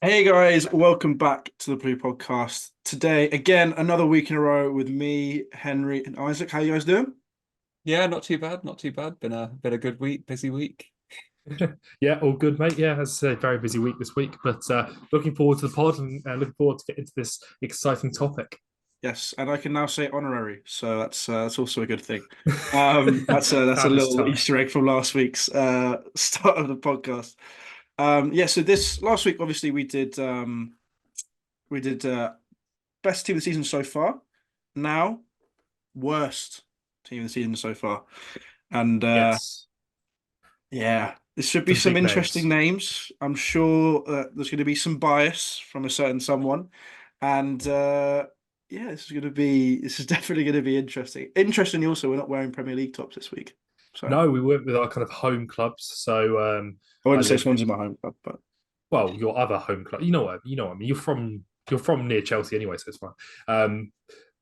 Hey guys, welcome back to the Blue Podcast. Today, again, another week in a row with me, Henry, and Isaac. How you guys doing? Yeah, not too bad, not too bad. Been a good week, busy week. Yeah, all good, mate. Yeah, as I say, very busy week this week, but looking forward to the pod and looking forward to get into this exciting topic. Yes, and I can now say honorary, so that's also a good thing. That's a How this little time? Easter egg from last week's start of the podcast. Yeah, so this last week, obviously, we did best team of the season so far. Now, worst team of the season so far, and Yes, yeah, there should be some some big interesting names. names. I'm sure there's going to be some bias from a certain someone, and yeah, this is definitely going to be interesting. Interestingly, also, we're not wearing Premier League tops this week, so No, we went with our kind of home clubs. So I I wouldn't say live, Swansea my home club, but well, your other home club. You know what I mean. You're from near Chelsea anyway, so it's fine. Um,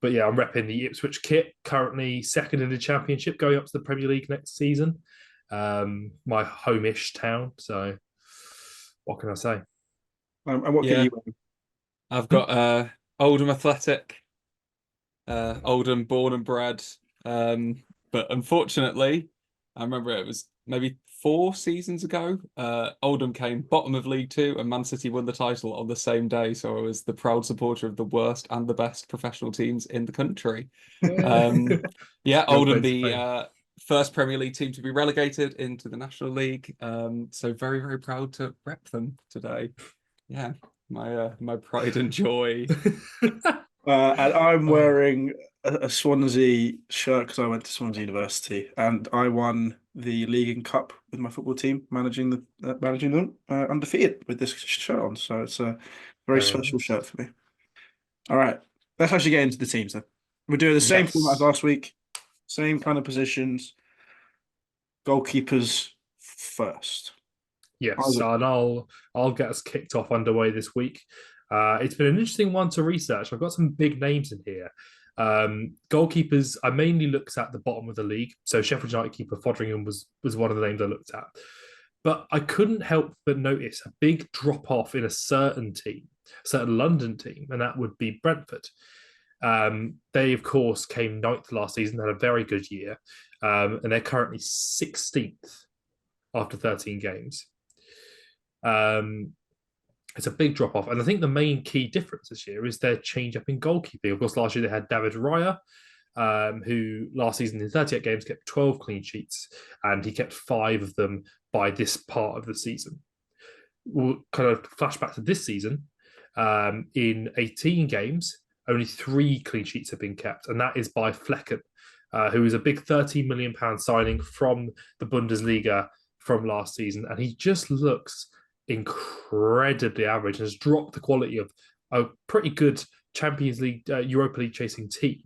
but yeah, I'm repping the Ipswich kit. Currently second in the Championship, going up to the Premier League next season. My home-ish town. So what can I say? and what kit are Yeah, you wearing? I've got Oldham Athletic, Oldham born and bred. But unfortunately, I remember it was maybe 4 seasons ago. Oldham came bottom of League Two, and Man City won the title on the same day. So I was the proud supporter of the worst and the best professional teams in the country. Um, yeah, Your Oldham, claim to the fame. first Premier League team to be relegated into the National League. So very, very proud to rep them today. Yeah, my pride and joy. And I'm Oh, wearing a Swansea shirt because I went to Swansea University, and I won the League and Cup with my football team, managing them undefeated with this shirt on. So it's a very very special nice. shirt for me. All right, let's actually get into the teams then. We're doing the same format as Yes. last week, same kind of positions. Goalkeepers first. Yes, Isaac. and I'll get us kicked off underway this week. It's been an interesting one to research. I've got some big names in here. Goalkeepers, I mainly looked at the bottom of the league. So Sheffield United keeper Foderingham was one of the names I looked at. But I couldn't help but notice a big drop off in a certain team, a certain London team, and that would be Brentford. They, of course, came ninth last season, had a very good year, and they're currently 16th after 13 games. Um, it's a big drop off. And I think the main key difference this year is their change up in goalkeeping. Of course, last year they had David Raya, who last season in 38 games kept 12 clean sheets, and he kept five of them by this part of the season. We'll kind of flash back to this season. In 18 games, only three clean sheets have been kept, and that is by Flecken, who is a big £13 million signing from the Bundesliga from last season. And he just looks incredibly average and has dropped the quality of a pretty good Champions League, Europa League chasing team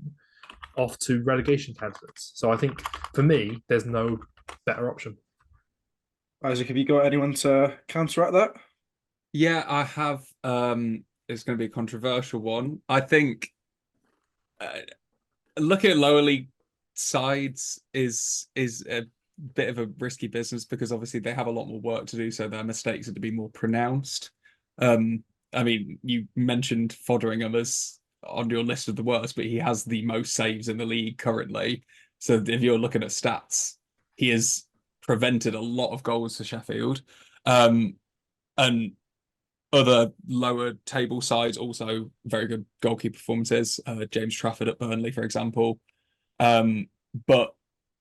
off to relegation candidates. So I think for me, there's no better option. Isaac, have you got anyone to counteract that? Yeah, I have. It's going to be a controversial one. I think uh, looking at lower league sides is a bit of a risky business because obviously they have a lot more work to do, so their mistakes are to be more pronounced. I mean, you mentioned Foderingham as on your list of the worst, but he has the most saves in the league currently. So if you're looking at stats, he has prevented a lot of goals for Sheffield. Um, and other lower table sides also very good goalkeeper performances. James Trafford at Burnley, for example. Um, but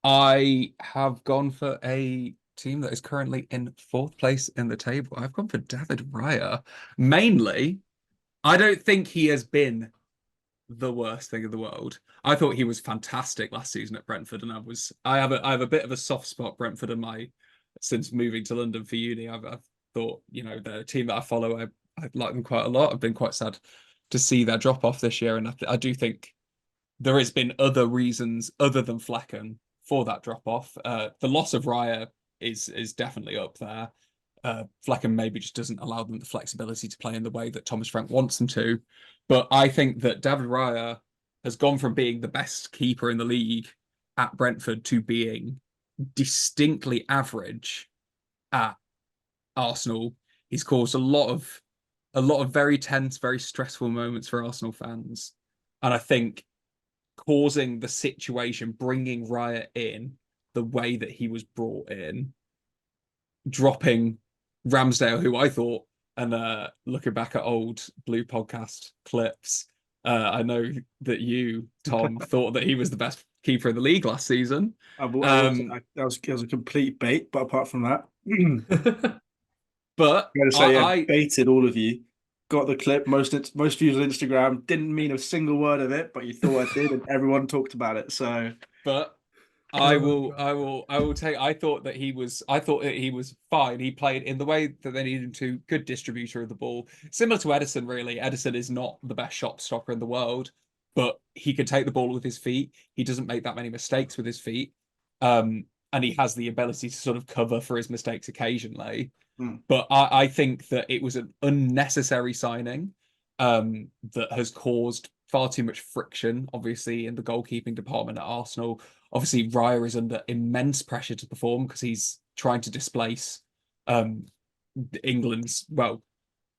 I have gone for a team that is currently in fourth place in the table. I've gone for David Raya. Mainly, I don't think he has been the worst thing in the world. I thought he was fantastic last season at Brentford, and I have a bit of a soft spot Brentford in my since moving to London for uni. I've thought, the team that I follow, I like them quite a lot. I've been quite sad to see their drop off this year, and I do think there has been other reasons other than Flecken for that drop off. The loss of Raya is definitely up there. Flecken maybe just doesn't allow them the flexibility to play in the way that Thomas Frank wants them to. But I think that David Raya has gone from being the best keeper in the league at Brentford to being distinctly average at Arsenal. He's caused a lot of a lot of very tense, very stressful moments for Arsenal fans. And I think causing the situation, bringing Raya in the way that he was brought in, dropping Ramsdale, who I thought, and looking back at old Blue podcast clips, I know that you, Tom, thought that he was the best keeper in the league last season. That was a complete bait, but apart from that, But I'm going to say, I baited all of you. Got the clip, most views on Instagram. Didn't mean a single word of it, but you thought I did, and everyone talked about it. So, but Oh, I will take. I thought that he was fine. He played in the way that they needed him to. Good distributor of the ball, similar to Edison. Really, Edison is not the best shot stopper in the world, but he can take the ball with his feet. He doesn't make that many mistakes with his feet, and he has the ability to sort of cover for his mistakes occasionally. But I think that it was an unnecessary signing that has caused far too much friction, obviously, in the goalkeeping department at Arsenal. Obviously, Raya is under immense pressure to perform because he's trying to displace England's, well,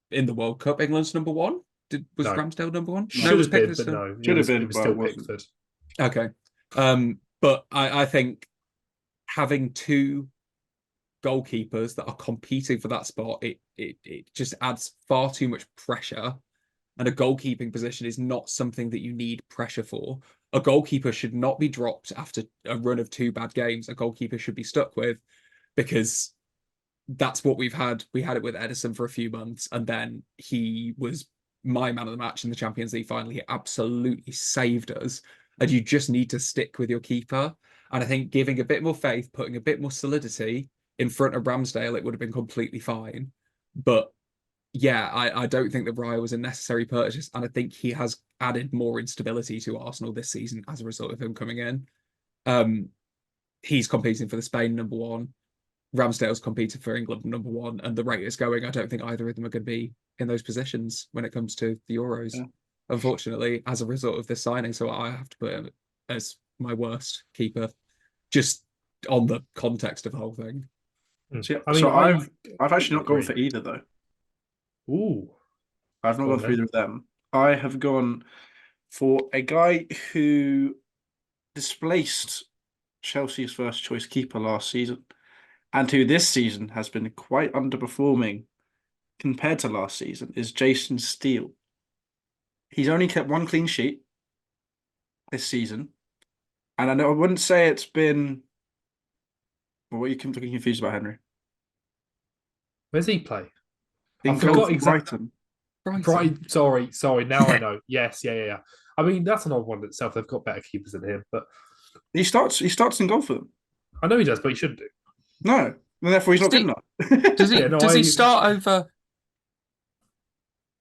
in the World Cup, England's number one. Was No. Ramsdale number one? Should it was have been, Pickford but no. Should have been, It was but still it wasn't. Pickford. Okay. But I think having two goalkeepers that are competing for that spot, it just adds far too much pressure. And a goalkeeping position is not something that you need pressure for. A goalkeeper should not be dropped after a run of 2 bad games. A goalkeeper should be stuck with, because that's what we've had. We had it with Edison for a few months, and then he was my man of the match in the Champions League final. He absolutely saved us. And you just need to stick with your keeper. And I think giving a bit more faith, putting a bit more solidity in front of Ramsdale, it would have been completely fine. But yeah, I don't think that Raya was a necessary purchase, and I think he has added more instability to Arsenal this season as a result of him coming in. He's competing for the Spain number one. Ramsdale's competing for England number one, and the rate is going. I don't think either of them are going to be in those positions when it comes to the Euros, unfortunately, as a result of this signing. So I have to put him as my worst keeper, just on the context of the whole thing. So, I've actually not gone for either though. Ooh, I've not gone for either of them. I have gone for a guy who displaced Chelsea's first choice keeper last season, and who this season has been quite underperforming compared to last season, is Jason Steele. He's only kept 1 clean sheet this season, and I wouldn't say it's been. Well, what are you looking confused about, Henry? where's he play? I forgot exactly. Brighton. Sorry. Now I know. Yes, yeah. I mean, that's another one itself. They've got better keepers than him, but He starts in goal for them. I know he does, but he shouldn't do. No, and therefore he's not good enough. Does he? Does he start over?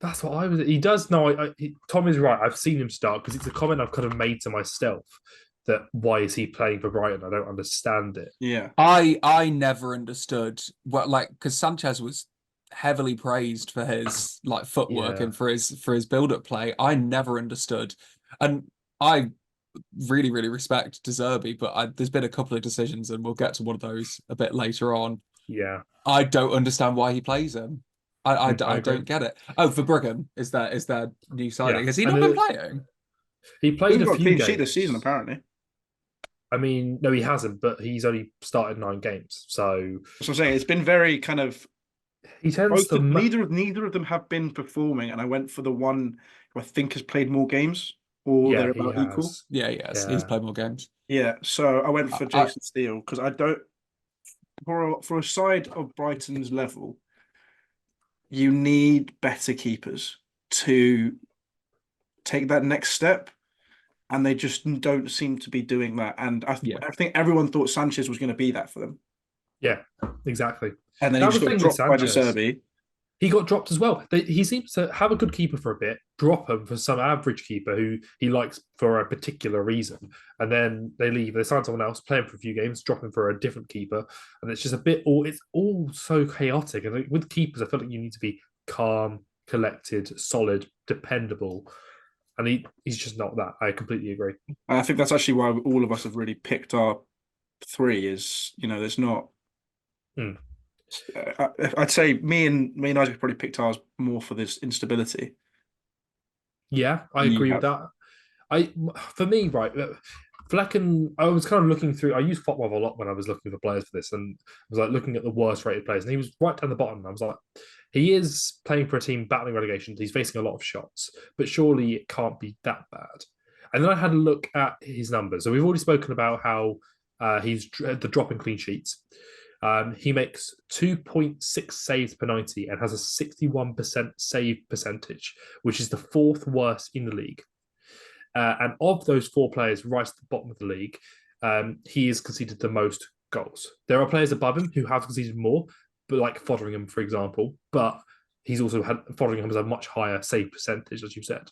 That's what I was. He does. No, Tom is right. I've seen him start because it's a comment I've kind of made to myself that why is he playing for Brighton? I don't understand it. Yeah, I never understood what, like, because Sanchez was heavily praised for his like footwork and for his build-up play. I never understood, and I really respect De Zerbi, but there's been a couple of decisions, and we'll get to one of those a bit later on. Yeah, I don't understand why he plays him. I don't get it. Oh, for Brigham is their new signing? Has he not been playing? He played a few games this season, apparently. I mean, no, he hasn't, but he's only started 9 games. So that's what I'm saying. It's been very kind of. He tends to. Neither of them have been performing, and I went for the one who I think has played more games, or they're about equal. Yeah, he has. He's played more games. Yeah, so I went for Jason Steele because I don't. For a side of Brighton's level, you need better keepers to take that next step, and they just don't seem to be doing that. And I think everyone thought Sanchez was going to be that for them. Yeah, exactly. And then he just got dropped by De Zerbi. He got dropped as well. He seems to have a good keeper for a bit, drop him for some average keeper who he likes for a particular reason, and then they leave. They sign someone else, play him for a few games, drop him for a different keeper, and it's just a bit. It's all so chaotic. And with keepers, I feel like you need to be calm, collected, solid, dependable, and he's just not that. I completely agree. I think that's actually why all of us have really picked our 3. Is there's not. I'd say me and Isaac probably picked ours more for this instability Yeah, I than you agree with have. that. For me, right, Flecken, I was kind of looking through. I used FotMob a lot when I was looking for players for this, and I was like looking at the worst rated players, and he was right down the bottom. I was like, he is playing for a team battling relegation. He's facing a lot of shots, but surely it can't be that bad. And then I had a look at his numbers. So we've already spoken about how he's the drop in clean sheets. He makes 2.6 saves per 90 and has a 61% save percentage, which is the fourth worst in the league. And of those four players right at the bottom of the league, he has conceded the most goals. There are players above him who have conceded more, but like Fotheringham, for example. But he's also had Fotheringham has a much higher save percentage, as you said.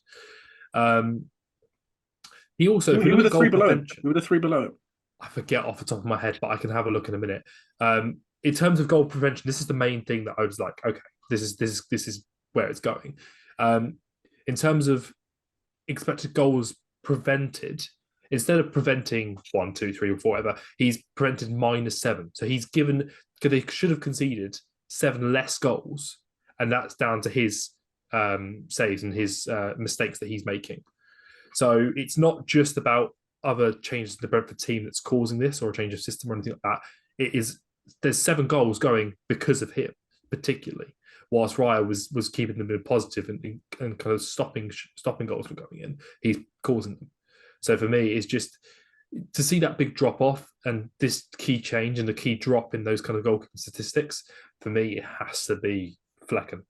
He also, if you Who were look the at three goal below him? prevention, Who were the three below him? I forget off the top of my head, but I can have a look in a minute. In terms of goal prevention, this is the main thing that I was like, okay, this is where it's going. In terms of expected goals prevented, instead of preventing 1, 2, 3, or 4, whatever, he's prevented -7. So he's given, because they should have conceded 7 less goals, and that's down to his saves and his mistakes that he's making. So it's not just about other changes to the Brentford team that's causing this, or a change of system or anything like that. It is, there's 7 goals going because of him, particularly. Whilst Raya was keeping them in positive and kind of stopping goals from going in, he's causing them. So for me, it's just to see that big drop off and this key change and the key drop in those kind of goalkeeping statistics. For me, it has to be Flecken.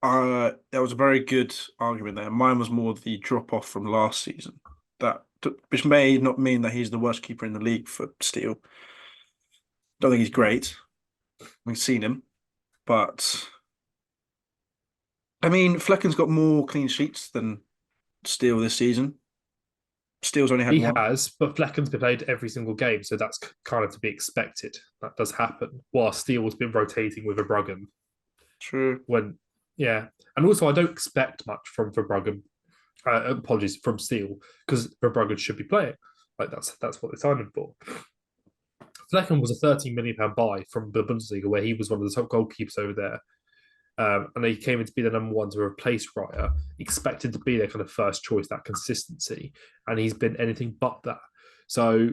That was a very good argument there. Mine was more the drop off from last season. Which may not mean that he's the worst keeper in the league for Steele. Don't think he's great. We've seen him, but I mean, Flecken's got more clean sheets than Steele this season. Steele's only had He one. has, but Flecken's been played every single game, so that's kind of to be expected. That does happen. While Steele's been rotating with Verbruggen True. when, yeah, and also I don't expect much from Verbruggen. Apologies, from Steele, because Verbruggen should be playing. Like that's what they signed him for. Flecken was a £13 million buy from the Bundesliga, where he was one of the top goalkeepers over there. And he came in to be the number one to replace Raya, expected to be their kind of first choice, that consistency. And he's been anything but that. So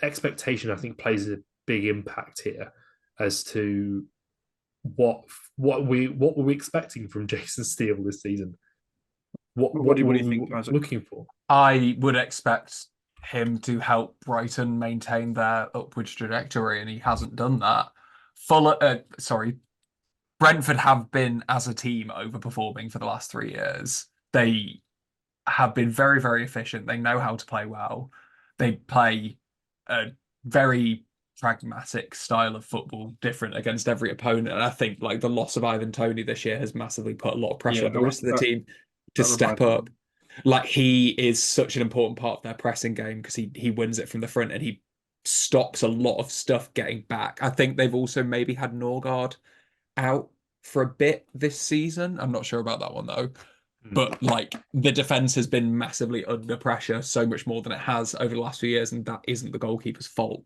expectation, I think, plays a big impact here as to what were we expecting from Jason Steele this season? What What were do you we think, Isaac? looking for? I would expect him to help Brighton maintain their upwards trajectory, and he hasn't done that. Brentford have been, as a team, overperforming for the last 3 years. They have been very, very efficient. They know how to play well. They play a very pragmatic style of football, different against every opponent. And I think like the loss of Ivan Toney this year has massively put a lot of pressure Yeah, on the rest of the that team to that step reminds me. up. Like he is such an important part of their pressing game because he wins it from the front and he stops a lot of stuff getting back. I think they've also maybe had Norgard out for a bit this season. I'm not sure about that one though. But like the defense has been massively under pressure, so much more than it has over the last few years, and that isn't the goalkeeper's fault.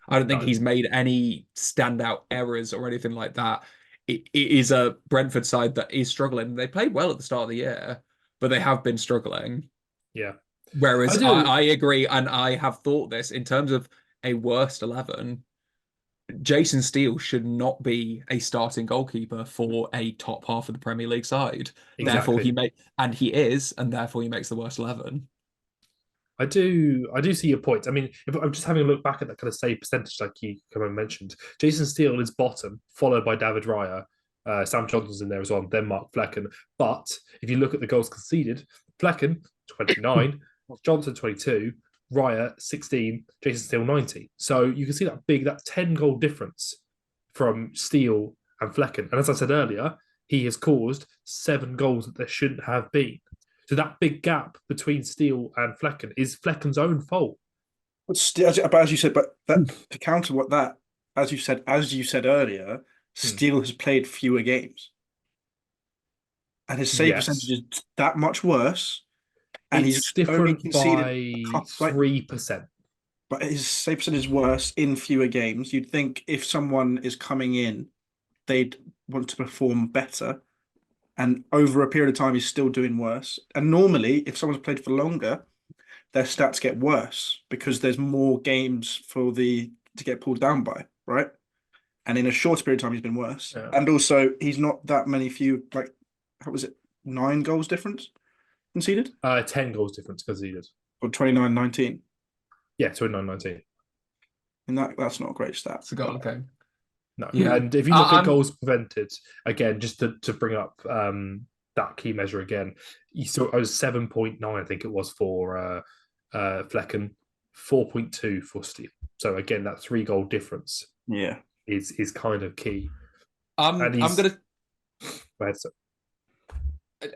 I don't think No. he's made any standout errors or anything like that. It is a Brentford side that is struggling. They played well at the start of the year, but they have been struggling. Yeah. I Whereas do. I agree, and I have thought this in terms of a worst 11. Jason Steele should not be a starting goalkeeper for a top half of the Premier League side. Therefore, Exactly. and he is, and therefore he makes the worst 11. I do see your point. I mean, if I'm just having a look back at that kind of save percentage, like you kind of mentioned, Jason Steele is bottom, followed by David Raya. Sam Johnson's in there as well, then Mark Flecken. But if you look at the goals conceded, Flecken 29, Johnson 22, Raya 16, Jason Steele 90. So you can see that 10 goal difference from Steele and Flecken. And as I said earlier, he has caused 7 goals that there shouldn't have been. So that big gap between Steele and Flecken is Flecken's own fault. But as you said, but that to counter what that, as you said earlier, Steele has played fewer games, and his save percentage Yes. is that much worse, and It's he's only different conceded by a couple, like 3%. but his save percentage is worse in fewer games. You'd think if someone is coming in, they'd want to perform better. And over a period of time, he's still doing worse. And normally, if someone's played for longer, their stats get worse because there's more games for the to get pulled down by, right? And in a shorter period of time, he's been worse. Yeah. And also, he's not that many few, like, how was it? 9 goals difference conceded? 10 goals difference conceded. Or 29-19. Yeah, 29-19. And that's not a great stat. It's a goal game. No. Yeah. And if you look at I'm- goals prevented, again, just to bring up that key measure again, you saw I was 7.9, I think it was for Flecken, 4.2 for Steele. So again, that 3-goal difference Yeah. is kind of key. I'm And he's- gonna. Go ahead, sir.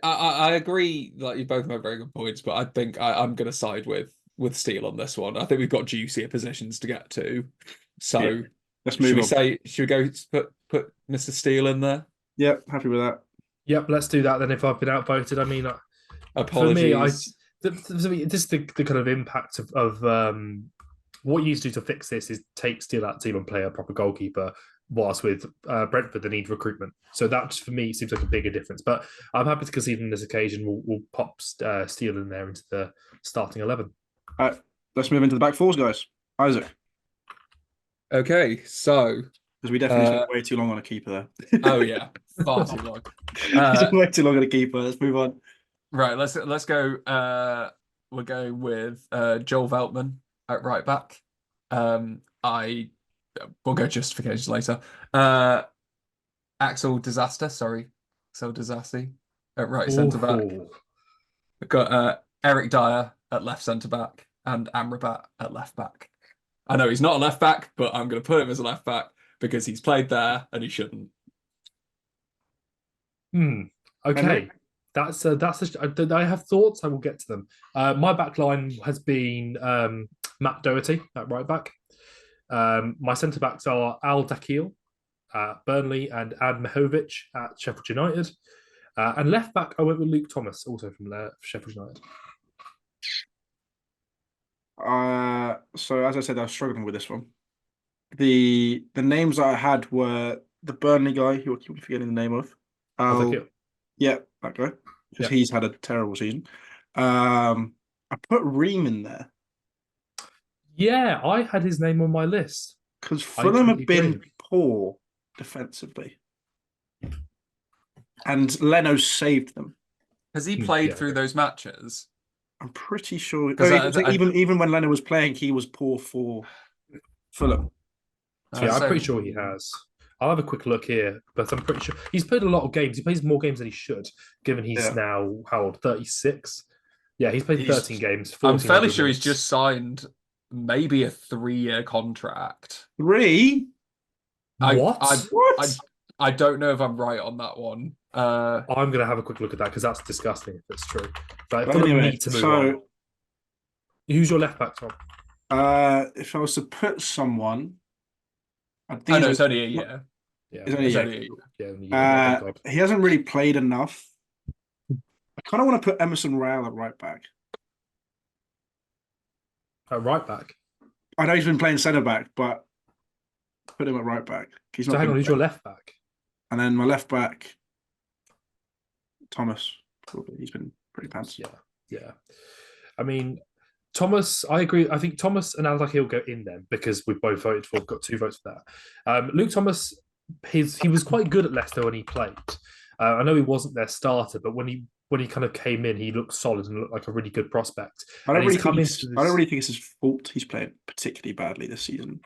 I agree. Like you both make very good points, but I think I'm gonna side with Steele on this one. I think we've got juicier positions to get to. So Yeah. Let's should move we on. say? Should we go put Mr. Steele in there? Yep, happy with that. Yep, let's do that then. If I've been outvoted, I mean, Apologies. for me, this the kind of impact of what you used to do to fix this is take Steele out of the team and play a proper goalkeeper. Whilst with Brentford, they need recruitment. So that, for me, seems like a bigger difference. But I'm happy to concede on this occasion. We'll pop Steele in there into the starting 11. All right, let's move into the back fours, guys. Isaac, Okay, so because we definitely spent way too long on a keeper there. oh yeah, far too long. Way too long on a keeper. Let's move on. Right, let's go. We're going with Joel Veltman at right back. We'll go justifications later. Axel Disasti at right centre back. We've got Eric Dyer at left centre back and Amrabat at left back. I know he's not a left back, but I'm going to put him as a left back because he's played there and he shouldn't. Okay. I have thoughts. I will get to them. My back line has been Matt Doherty at right back. My centre backs are Al Dakil at Burnley and Ad Mehovic at Sheffield United. And left back, I went with Luke Thomas, also from Sheffield United. So as I said, I was struggling with this one. The names I had were the Burnley guy, who I keep forgetting the name of. Al Dakil. Yeah, that guy. Because Yeah. he's had a terrible season. I put Ream in there. Yeah, I had his name on my list. Because Fulham have completely been agree. poor defensively. And Leno saved them. Has he played Yeah. through those matches? I'm pretty sure. 'Cause Even when Leno was playing, he was poor for Fulham. Yeah, I'm pretty sure he has. I'll have a quick look here, but I'm pretty sure he's played a lot of games. He plays more games than he should, given he's now, how old, 36? Yeah, he's played 13 games. I'm fairly 1,400 sure he's minutes. just signed maybe a 3-year contract. 3? What? I don't know if I'm right on that one. I'm going to have a quick look at that because that's disgusting if it's true. But But Fulham anyway, need to move on. Who's your left back, Tom? if I was to put someone, I think Oh no, it's only a year. Yeah, It's only It's a only year. a year. yeah, only you, thank God. He hasn't really played enough. I kind of want to put Emerson Royale at right back. Right back. I know he's been playing centre back, but put him at right back. He's So not hang been on, who's your left back? And then my left back, Thomas. Probably. He's been pretty pants. Yeah. I mean, Thomas, I agree. I think Thomas and Al-Dakhil go in then because we've both voted for, got 2 votes for that. Luke Thomas, he was quite good at Leicester when he played. I know he wasn't their starter, but when he kind of came in, he looked solid and looked like a really good prospect. I don't And really he's think it's his fault. He's playing particularly badly this season.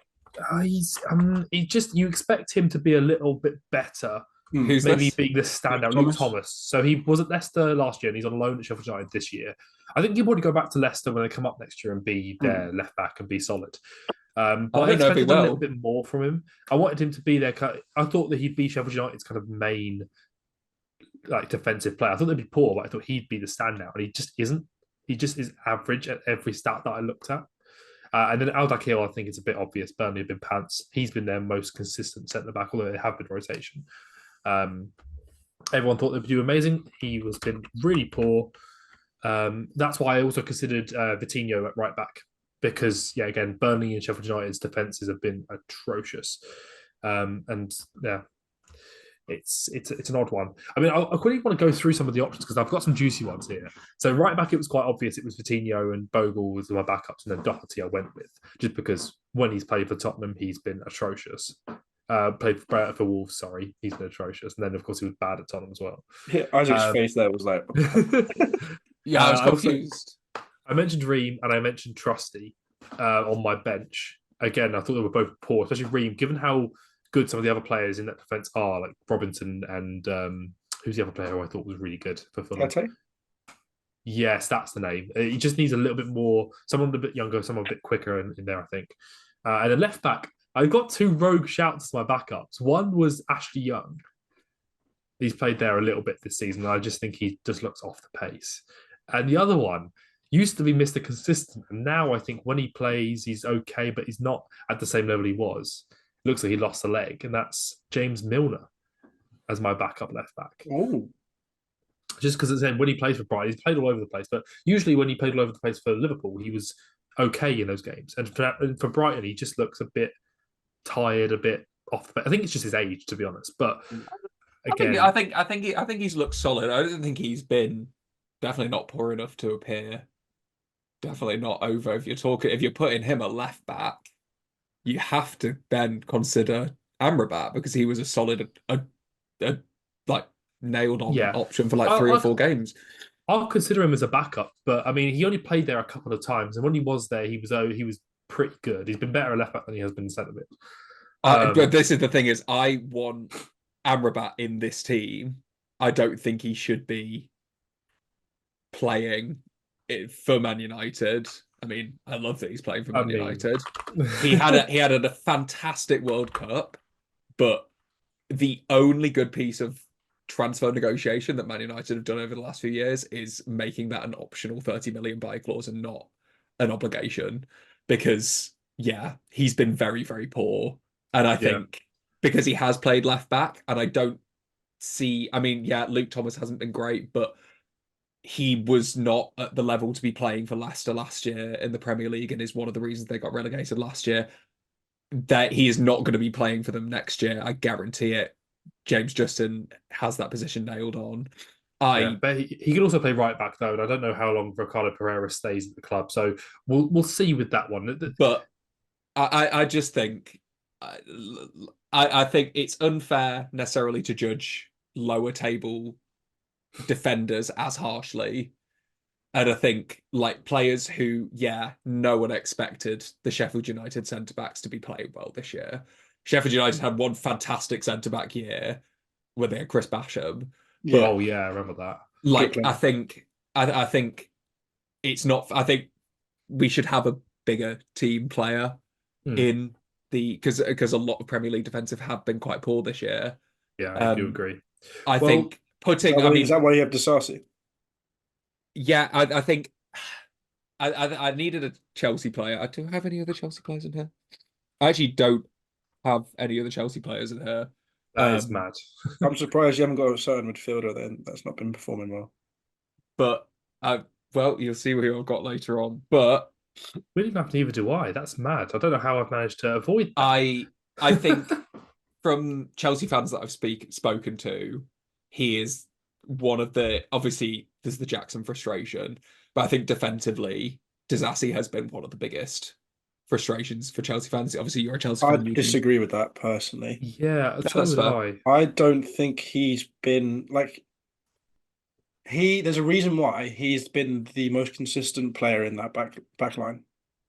He just, you expect him to be a little bit better. Who's Maybe this? being the standout, Luke Luke Thomas. So he was at Leicester last year and he's on loan at Sheffield United this year. I think he'll probably go back to Leicester when they come up next year and be their left back and be solid. But I don't know if he expected a little will. bit more from him. I wanted him to be their. I thought that he'd be Sheffield United's kind of main, like, defensive player. I thought they'd be poor, but I thought he'd be the standout, and he just isn't. He just is average at every stat that I looked at. And then Al Dakhil, I think it's a bit obvious. Burnley have been pants. He's been their most consistent centre back, although they have been rotation. Everyone thought they'd do amazing. He has been really poor. That's why I also considered Vitinho at right back, because again, Burnley and Sheffield United's defenses have been atrocious, and yeah, it's an odd one. I mean, I quickly want to go through some of the options because I've got some juicy ones here. So right back, it was quite obvious it was Coutinho and Bogle was my backups, and then Doherty I went with just because when he's played for Tottenham, he's been atrocious. Played for Wolves, sorry, he's been atrocious, and then of course he was bad at Tottenham as well. Yeah, Isaac's face there was like, Yeah, I was I confused. I mentioned Ream and I mentioned Trusty on my bench. Again, I thought they were both poor, especially Ream, given how good some of the other players in that defence are, like Robinson and who's the other player who I thought was really good for Fulham? Tete? Yes, that's the name. He just needs a little bit more, someone a bit younger, someone a bit quicker in there, I think. And then left back, I got two rogue shouts to my backups. One was Ashley Young. He's played there a little bit this season, and I just think he just looks off the pace. And the other one used to be Mr. Consistent, and now I think when he plays, he's okay, but he's not at the same level he was. Looks like he lost a leg, and that's James Milner as my backup left back. Oh, Just because when he plays for Brighton, he's played all over the place, but usually when he played all over the place for Liverpool, he was okay in those games. And for Brighton, he just looks a bit tired, a bit off. I think it's just his age, to be honest. But again, I think he's looked solid. I don't think he's been definitely not poor enough to appear. Definitely not over. If you're putting him at left back, you have to then consider Amrabat because he was a solid, like nailed on option for like 3 or 4 games. I'll consider him as a backup, but I mean, he only played there a couple of times, and when he was there, he was pretty good. He's been better at left back than he has been centre mid. But this is the thing: is I want Amrabat in this team. I don't think he should be playing for Man United. I mean, I love that he's playing for Man United. He had a fantastic World Cup, but the only good piece of transfer negotiation that Man United have done over the last few years is making that an optional 30 million buy clause and not an obligation. Because he's been very, very poor. And I think because he has played left back, and I don't see, I mean, Luke Thomas hasn't been great, but he was not at the level to be playing for Leicester last year in the Premier League, and is one of the reasons they got relegated last year. That he is not going to be playing for them next year, I guarantee it. James Justin has that position nailed on. But he can also play right back though, and I don't know how long Ricardo Pereira stays at the club, so we'll see with that one. But I just think I think it's unfair necessarily to judge lower table defenders as harshly. And I think like players who, no one expected the Sheffield United centre-backs to be playing well this year. Sheffield United had one fantastic centre-back year when they had Chris Basham. But, I remember that. Like, I think it's not, I think we should have a bigger team player in because a lot of Premier League defensive have been quite poor this year. Yeah, I do agree. I think putting, is that why you have Disasi? Yeah, I think I needed a Chelsea player. I don't have any other Chelsea players in here. I actually don't have any other Chelsea players in here. That is mad. I'm surprised you haven't got a certain midfielder then that's not been performing well. But you'll see who I've got later on. But we didn't have neither do I. That's mad. I don't know how I've managed to avoid that. I think from Chelsea fans that I've spoken to, he is one of the, obviously there's the Jackson frustration, but I think defensively, Disasi has been one of the biggest frustrations for Chelsea fans. Obviously, you're a Chelsea fan. I disagree with that personally. Yeah, that's fair. I don't think he's been like there's a reason why he's been the most consistent player in that back line.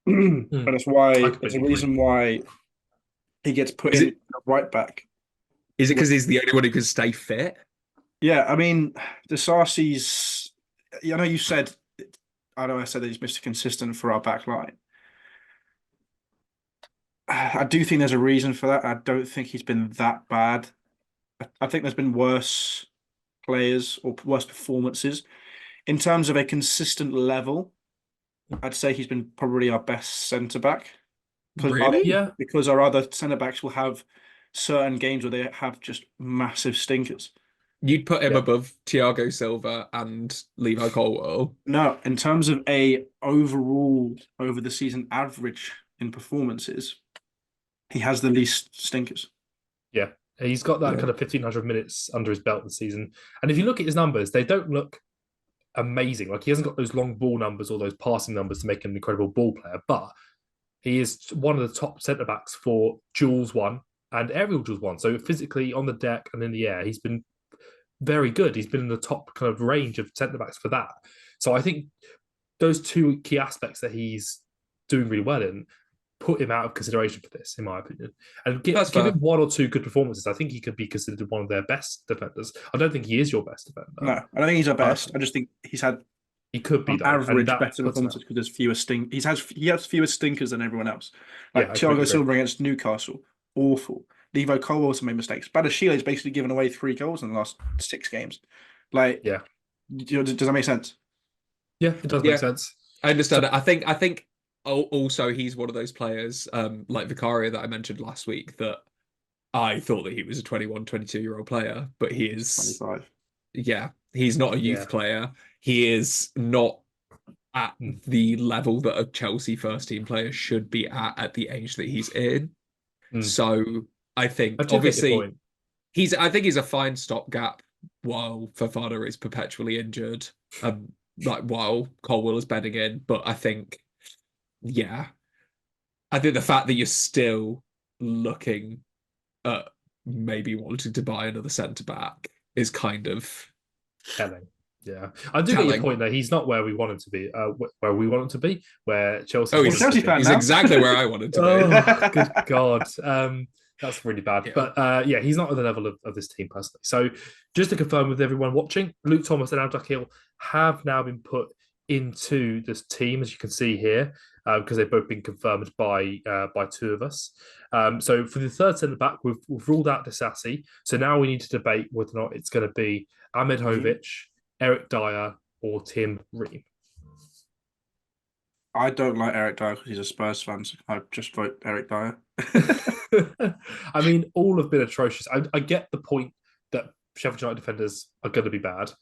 And it's why there's a reason why he gets put in right back. Is it because he's the only one who can stay fit? Yeah, I mean, Disasi's. I know you said. I know I said that he's Mr. Consistent for our back line. I do think there's a reason for that. I don't think he's been that bad. I think there's been worse players or worse performances. In terms of a consistent level, I'd say he's been probably our best centre-back. Really? Because our other centre-backs will have certain games where they have just massive stinkers. You'd put him Yeah. above Thiago Silva and Levi Colwill. No, in terms of a overall over the season average in performances, he has the least stinkers. Yeah. He's got that Yeah. kind of 1,500 minutes under his belt this season. And if you look at his numbers, they don't look amazing. Like he hasn't got those long ball numbers or those passing numbers to make him an incredible ball player, but he is one of the top centre backs for duels one and aerial duels one. So physically on the deck and in the air, he's been very good. He's been in the top kind of range of centre backs for that. So I think those two key aspects that he's doing really well in put him out of consideration for this, in my opinion. And That's give fair. him one or two good performances. I think he could be considered one of their best defenders. I don't think he is your best defender. No, I don't think he's our best. I just think he's had He could be on though, and average that better puts him performances out. because there's fewer stink. He has fewer stinkers than everyone else. Yeah, Like I completely Thiago agree. Silva against Newcastle, awful. Levi Colwill also made mistakes. Badashile has basically given away 3 goals in the last 6 games. Like, Yeah, does that make sense? yeah, it does Yeah. make sense. I understand it. I think also he's one of those players, like Vicario that I mentioned last week, that I thought that he was a 21, 22-year-old player, but he is, 25. yeah, he's not a youth Yeah. player. He is not at Mm. the level that a Chelsea first team player should be at the age that he's in. Mm. So I think I do get your obviously point. I think he's a fine stopgap while Fofana is perpetually injured, like while Colwill is bedding in. But I think, yeah, I think the fact that you're still looking at maybe wanting to buy another centre back is kind of Telling. Yeah, I do get your telling. point there. He's not where we want him to be. Where we want him to be, where Chelsea. Oh, want He's him a to Chelsea be. fan he's now. exactly where I wanted to be. Oh, good God. That's really bad. Yeah. But yeah, he's not at the level of this team personally. So just to confirm with everyone watching, Luke Thomas and Abdul Hill have now been put into this team, as you can see here, because they've both been confirmed by two of us. So for the third centre back, we've ruled out Disassi. So now we need to debate whether or not it's going to be Ahmed Hovic, Eric Dyer, or Tim Ream. I don't like Eric Dyer because he's a Spurs fan, so I just vote Eric Dyer. I mean, all have been atrocious. I get the point that Sheffield United defenders are going to be bad.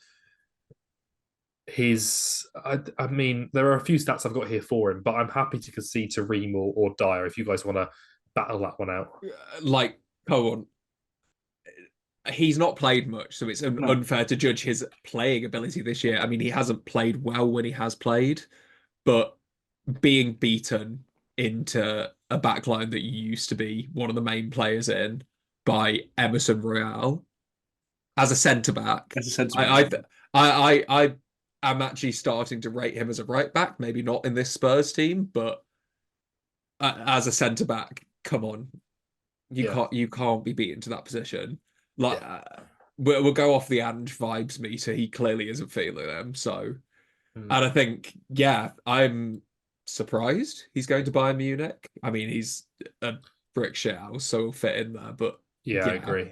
I mean, there are a few stats I've got here for him, but I'm happy to concede to Ream or Dyer if you guys want to battle that one out. Like, come on. He's not played much, so it's unfair to judge his playing ability this year. I mean, he hasn't played well when he has played, but being beaten into a backline that you used to be one of the main players in by Emerson Royale as a centre back, As a centre I back. I am actually starting to rate him as a right back. Maybe not in this Spurs team, but as a centre back, come on, you can't be beaten to that position. Like we'll go off the Ange vibes meter. He clearly isn't feeling them. So, and I think I'm surprised he's going to Bayern Munich. I mean, he's a brick shit house, so he'll fit in there. But yeah, I agree.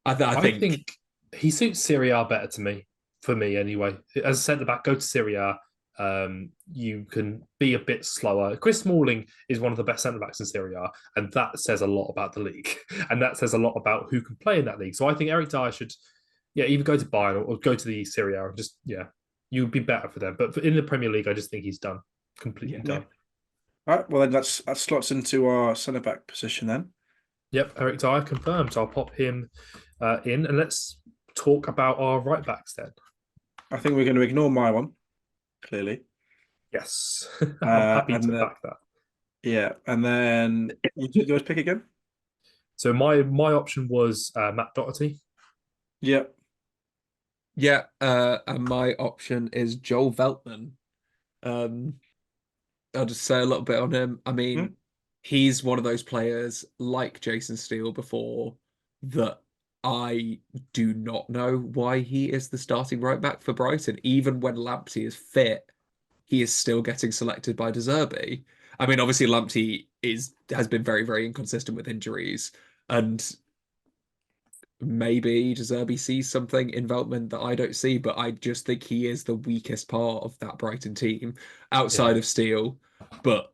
I think he suits Serie A better to me, for me anyway. As a centre back, go to Serie A. You can be a bit slower. Chris Smalling is one of the best centre backs in Serie A, and that says a lot about the league, and that says a lot about who can play in that league. So I think Eric Dyer should, either go to Bayern or go to the Serie A and just you would be better for them. But in the Premier League, I just think he's done, completely done. All right, well then that slots into our centre back position then. Yep, Eric Dyer confirmed. So I'll pop him in, and let's talk about our right backs then. I think we're going to ignore my one, clearly. Yes, I'm happy to back that. Yeah, and then you guys pick again. So my option was Matt Doherty. Yep. Yeah, and my option is Joel Veltman. I'll just say a little bit on him. I mean, he's one of those players like Jason Steele before that I do not know why he is the starting right back for Brighton. Even when Lamptey is fit, he is still getting selected by De Zerbi. I mean, obviously Lamptey has been very, very inconsistent with injuries, and maybe De Zerbi sees something in Veltman that I don't see, but I just think he is the weakest part of that Brighton team outside of Steele. But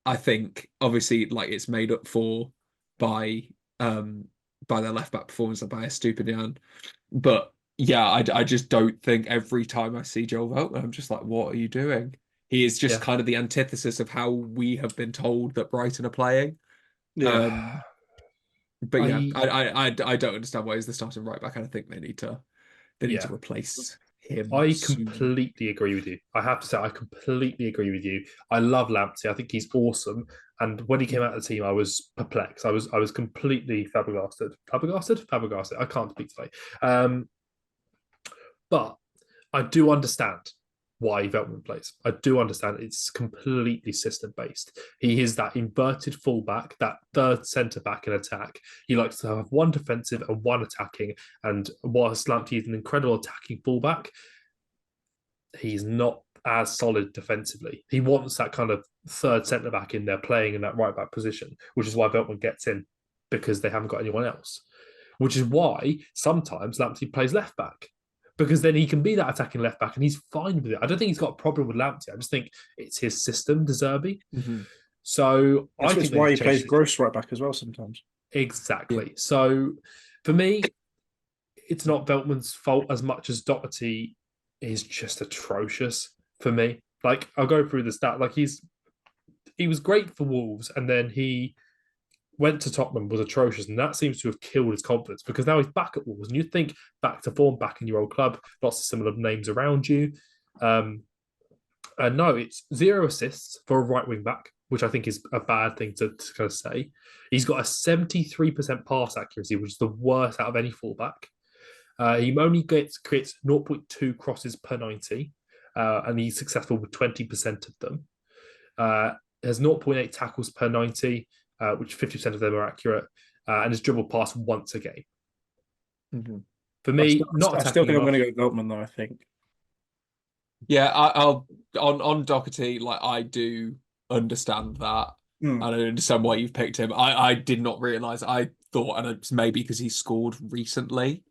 I think obviously like it's made up for by their left back performance by Estupinian. But yeah, I just don't think every time I see Joel Veltman, I'm just like, what are you doing? He is just Yeah. kind of the antithesis of how we have been told that Brighton are playing. Yeah. Um, but yeah, I I don't understand why he's the starting right back. And I think they need yeah. to replace him I soon. completely agree with you. I have to say, I completely agree with you. I love Lamptey. I think he's awesome. And when he came out of the team, I was perplexed. I was completely flabbergasted. Flabbergasted? Flabbergasted. I can't speak today. But I do understand why Veltman plays. I do understand it's completely system based. He is that inverted fullback, that third centre back in attack. He likes to have one defensive and one attacking. And whilst Lamptey is an incredible attacking fullback, he's not as solid defensively. He wants that kind of third centre back in there playing in that right back position, which is why Veltman gets in because they haven't got anyone else. Which is why sometimes Lamptey plays left back because then he can be that attacking left back and he's fine with it. I don't think he's got a problem with Lamptey. I just think it's his system, De Zerbi. Mhm. So I That's think they why need he to change plays it. gross right back as well sometimes. Yeah. Exactly. So for me, it's not Veltman's fault as much as Doherty is just atrocious for me. Like I'll go through the stat. Like he was great for Wolves, and then he went to Tottenham, was atrocious, and that seems to have killed his confidence because now he's back at Wolves, and you think back to form, back in your old club, lots of similar names around you. Um, and no, it's 0 assists for a right wing back, which I think is a bad thing to kind of say. He's got a 73% pass accuracy, which is the worst out of any fullback. He only creates 0.2 crosses per 90, and he's successful with 20% of them. Has 0.8 tackles per 90, which 50% of them are accurate, and has dribbled past once a game. Mhm. For I me, still, not I still attacking think I'm enough. going to go Veltman though. I think. Yeah, I'll on Doherty, like I do understand that. Mm. I don't understand why you've picked him. I did not realize. I thought, and it's maybe because he scored recently,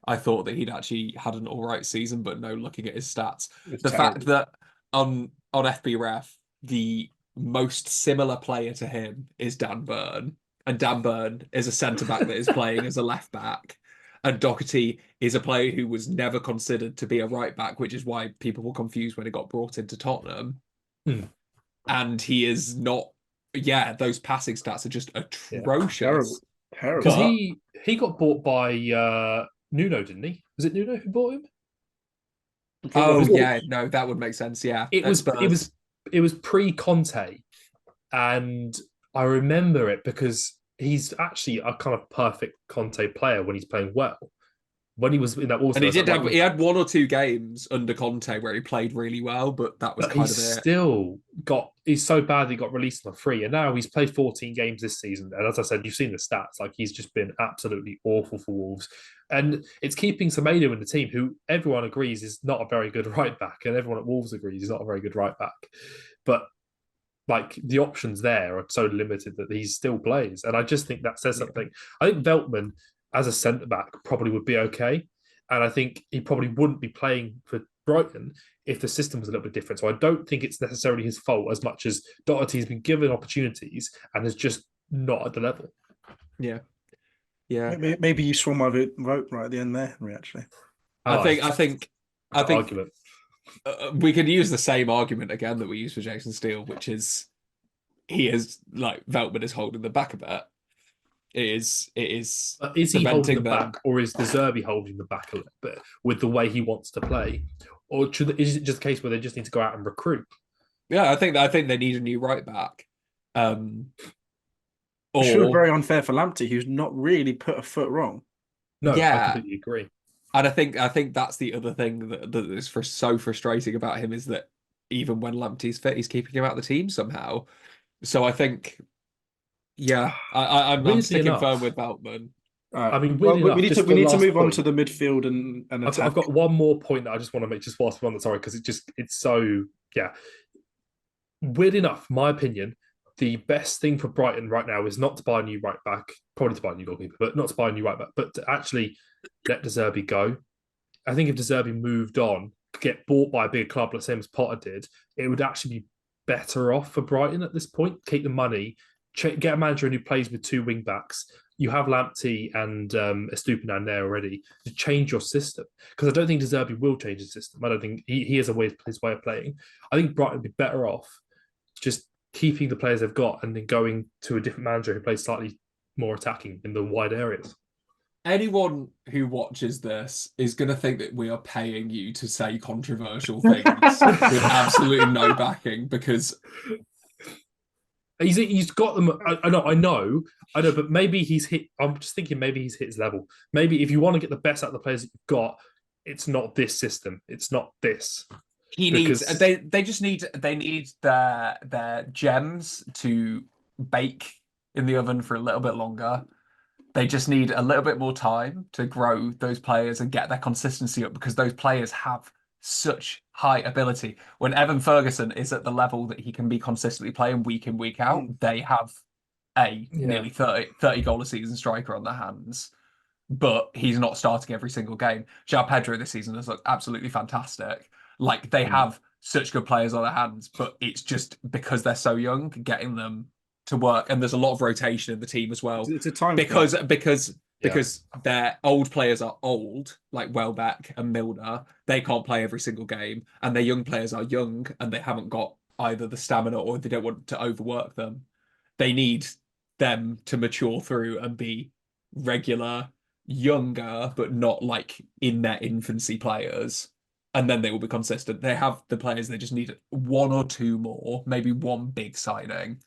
I thought that he'd actually had an all right season, but no, looking at his stats, It's the fact terrible. that on FBref the most similar player to him is Dan Burn, and Dan Burn is a centre back that is playing as a left back, and Doherty is a player who was never considered to be a right back, which is why people were confused when he got brought into Tottenham. Mm. And he is not. Yeah, those passing stats are just Yeah, terrible, atrocious. Because terrible. But he got bought by Nuno, didn't he? Was it Nuno who bought him? For what oh is It, yeah, no, that would make sense. Yeah, it at was it was Spurs. it was pre Conte, and I remember it because he's actually a kind of perfect Conte player when he's playing well. When he was in that And also he as that did right have wing he back, had 1 or 2 games under Conte where he played really well, but that was but he kind of it. still got he's so bad he got released on a free, and now he's played 14 games this season. And as I said, you've seen the stats; like he's just been absolutely awful for Wolves, and it's keeping Semedo in the team, who everyone agrees is not a very good right back, and everyone at Wolves agrees he's not a very good right back, but like the options there are so limited that he still plays. And I just think that says Yeah. something. I think Veltman as a centre back probably would be okay. And I think he probably wouldn't be playing for Brighton if the system was a little bit different. So I don't think it's necessarily his fault as much as Doherty's been given opportunities and is just not at the level. Yeah. Yeah. Maybe you swung my vote right at the end there, Henry. Actually, I Oh, think I think I think argument. we could use the same argument again that we used for Jason Steele, which is he is like Veltman is holding the back a bit. It is But is he holding the preventing them. back, or is De Zerbi holding the back a little bit with the way he wants to play? Or is it just a case where they just need to go out and recruit? Yeah, I think they need a new right back. Um it should be or very unfair for Lamptey, who's not really put a foot wrong. No, I yeah, completely agree. and I think that's the other thing that is so frustrating about him is that even when Lamptey's fit, he's keeping him out of the team somehow. So I think yeah, I'm Weirdly sticking firm enough, with Veltman. I mean, Well, weirdly enough, just we the need to last move on to point. the midfield and I've attack. got one more point that I just want to make just whilst we're on that. Sorry, because it's so yeah. Weird enough, my opinion, the best thing for Brighton right now is not to buy a new right back, probably to buy a new goalkeeper, but not to buy a new right back, but to actually let De Zerbi go. I think if De Zerbi moved on, get bought by a big club like same as Potter did, it would actually be better off for Brighton at this point. Keep the money, get a manager who plays with two wing backs, you have Lamptey and Estupiñán there already to change your system. Because I don't think De Zerbi will change his system. I don't think he has his way of playing. I think Brighton would be better off just keeping the players they've got and then going to a different manager who plays slightly more attacking in the wide areas. Anyone who watches this is going to think that we are paying you to say controversial things with absolutely no backing because he's got them. I know, but maybe he's hit. I'm just thinking maybe he's hit his level. Maybe if you want to get the best out of the players that you've got, it's not this system. It's not this. he needs they just need their gems to bake in the oven for a little bit longer. They just need a little bit more time to grow those players and get their consistency up because those players have such high ability. When Evan Ferguson is at the level that he can be consistently playing week in, week out, they have a nearly 30 goal a season striker on their hands. But he's not starting every single game. João Pedro this season has looked absolutely fantastic. Like they have such good players on their hands, but it's just because they're so young, getting them to work. And there's a lot of rotation in the team as well. It's a time because their old players are old, like Welbeck and Milner. They can't play every single game, and their young players are young, and they haven't got either the stamina or they don't want to overwork them. They need them to mature through and be regular, younger, but not like in their infancy players. And then they will be consistent. They have the players, they just need one or two more, maybe one big signing.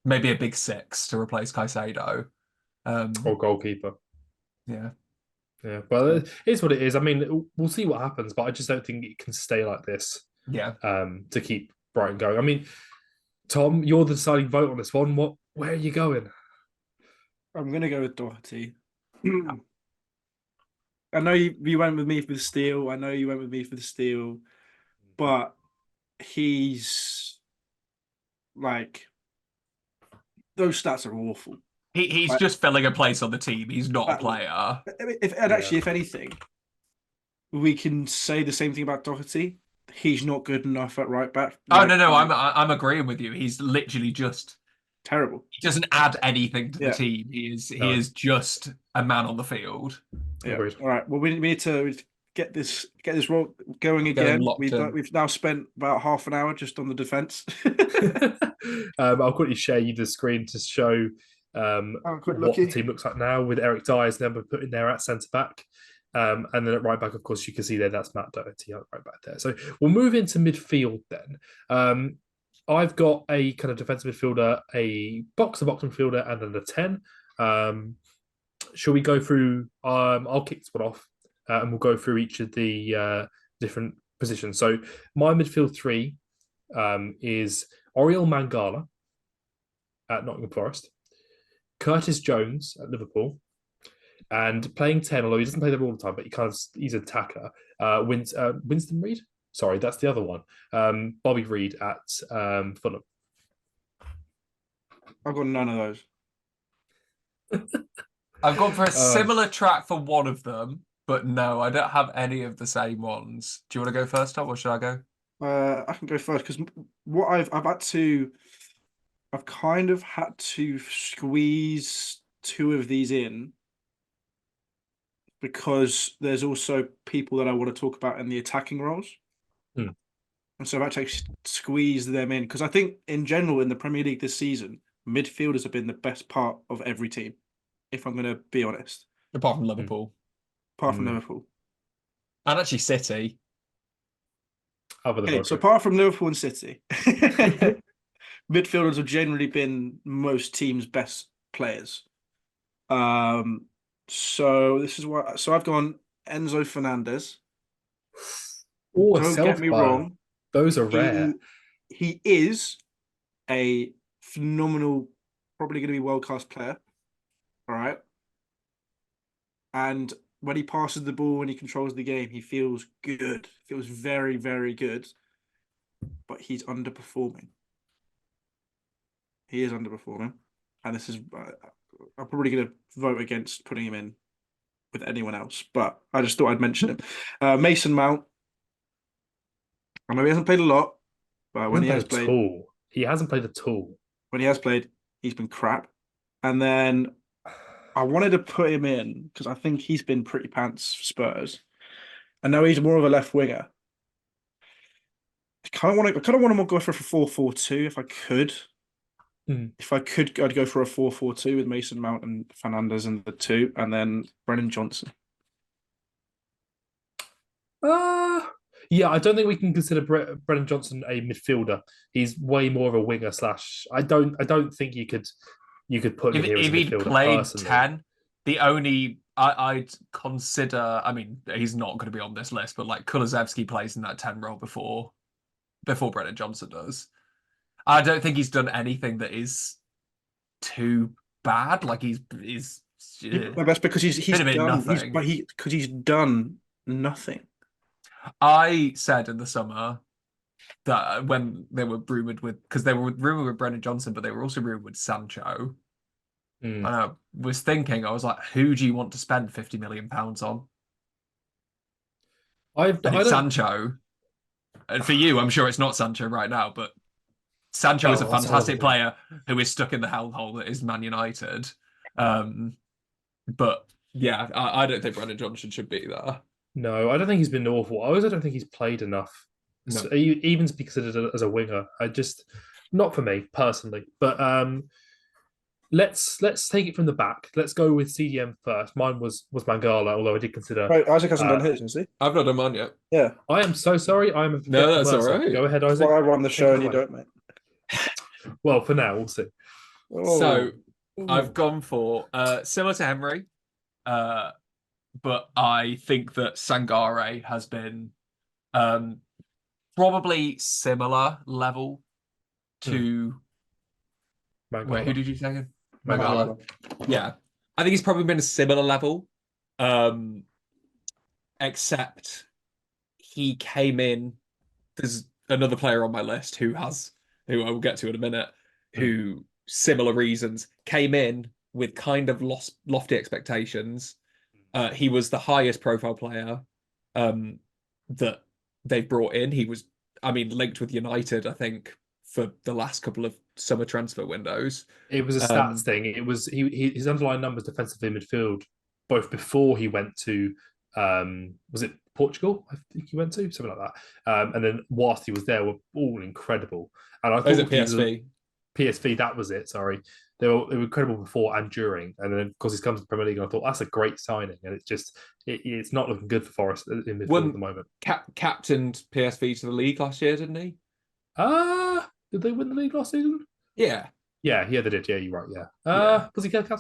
Maybe a big six to replace Caicedo. Or goalkeeper. Yeah. Yeah. Well, it is what it is. I mean, we'll see what happens, but I just don't think it can stay like this. Yeah. To keep Brighton going. I mean, Tom, you're the deciding vote on this one. Where are you going? I'm going to go with Doherty. I know you went with me for the steal. I know you went with me for the steal, but he's like those stats are awful. He's just filling a place on the team. He's not a player. If anything, we can say the same thing about Doherty. He's not good enough at right back. Oh no, I'm agreeing with you. He's literally just terrible. He doesn't add anything to the team. He is just a man on the field. Yeah. Agreed. All right. Well, we need to get this roll going again. We've now spent about half an hour just on the defense. I'll quickly share you the screen to show what the team looks like now with Eric Dyer's number put in there at centre back. And then at right back, of course, you can see there that's Matt Doherty right back there. So we'll move into midfield then. I've got a kind of defensive midfielder, a box-to-box midfielder, and then a 10. Shall we go through? I'll kick this one off, and we'll go through each of the different positions. So my midfield three is Oriol Mangala at Nottingham Forest, Curtis Jones at Liverpool, and playing 10, although he doesn't play there all the time, but he's an attacker. Winston Reid? Sorry, that's the other one. Bobby Reid at Fulham. I've got none of those. I've gone for a similar track for one of them, but no, I don't have any of the same ones. Do you want to go first, Tom, or should I go? I can go first because what I've kind of had to squeeze two of these in because there's also people that I want to talk about in the attacking roles. And so I've actually squeezed them in because I think in general in the Premier League this season, midfielders have been the best part of every team, if I'm going to be honest. Apart from Liverpool. Apart from Liverpool. And actually City. Okay, so apart from Liverpool and City, midfielders have generally been most teams' best players. So this is what. So I've gone Enzo Fernandez. Don't get me wrong; those are rare. He is a phenomenal, probably going to be world-class player. All right, and when he passes the ball, when he controls the game, he feels good. Feels very, very good. But he's underperforming. He is underperforming, and this is. I'm probably going to vote against putting him in with anyone else, but I just thought I'd mention him. Mason Mount. I know he hasn't played a lot, but when he has played, he hasn't played at all. When he has played, he's been crap. And then I wanted to put him in because I think he's been pretty pants for Spurs. I know he's more of a left winger. I kind of want to go for a 4-4-2 if I could. Mm. If I could, I'd go for a 4-4-2 with Mason Mount and Fernandez in the two, and then Brennan Johnson. Uh yeah, I don't think we can consider Brennan Johnson a midfielder. He's way more of a winger slash. I don't think you could put him If here as a he'd midfielder played personally. 10, the only I'd consider, I mean, he's not going to be on this list, but like Kulusevski plays in that 10 role before Brennan Johnson does. I don't think he's done anything that is too bad. Like he's Yeah, but that's because he's been a bit done nothing. he's done nothing. I said in the summer that when they were rumored with, because they were rumored with Brennan Johnson, but they were also rumored with Sancho. Mm. And I was thinking, I was like, who do you want to spend £50 million on? I And it's don't. Sancho. And for you, I'm sure it's not Sancho right now, but Sancho is a Oh, that's another fantastic thing. player who is stuck in the hellhole that is Man United. But yeah, I don't think Brennan Johnson should be there. No, I don't think he's been awful. I also don't think he's played enough. No. So, even to be considered as a winger. I just not for me personally. But let's take it from the back. Let's go with CDM first. Mine was Mangala, although I did consider. Right, Isaac hasn't done Uh, his, has he? I've not done mine yet. Yeah. I am so sorry. I am a No, forgetful that's all person. right. Go ahead, That's Isaac. why I run the Take show it and you away. don't, mate. Well, for now, we'll see. So Oh. I've gone for similar to Henry, but I think that Sangare has been probably similar level to wait, who Mangala. did you say again? Mangala. Yeah. I think he's probably been a similar level. Except he came in. There's another player on my list who I will get to in a minute, who similar reasons came in with kind of lofty expectations. He was the highest profile player that they brought in. He was, I mean, linked with United, I think, for the last couple of summer transfer windows. It was a stats thing. It was his underlying numbers defensively in midfield, both before he went to was it Portugal? I think he went to something like that. And then whilst he was there, were all incredible. And I Is it thought he was PSV? PSV. That was it. Sorry, they were incredible before and during. And then of course he's come to the Premier League, and I thought that's a great signing. And it's not looking good for Forest in midfield at the moment. Captained PSV to the league last year, didn't he? Did they win the league last season? Yeah. Yeah, they did. Yeah, you're right. Yeah. Yeah. Was he captain?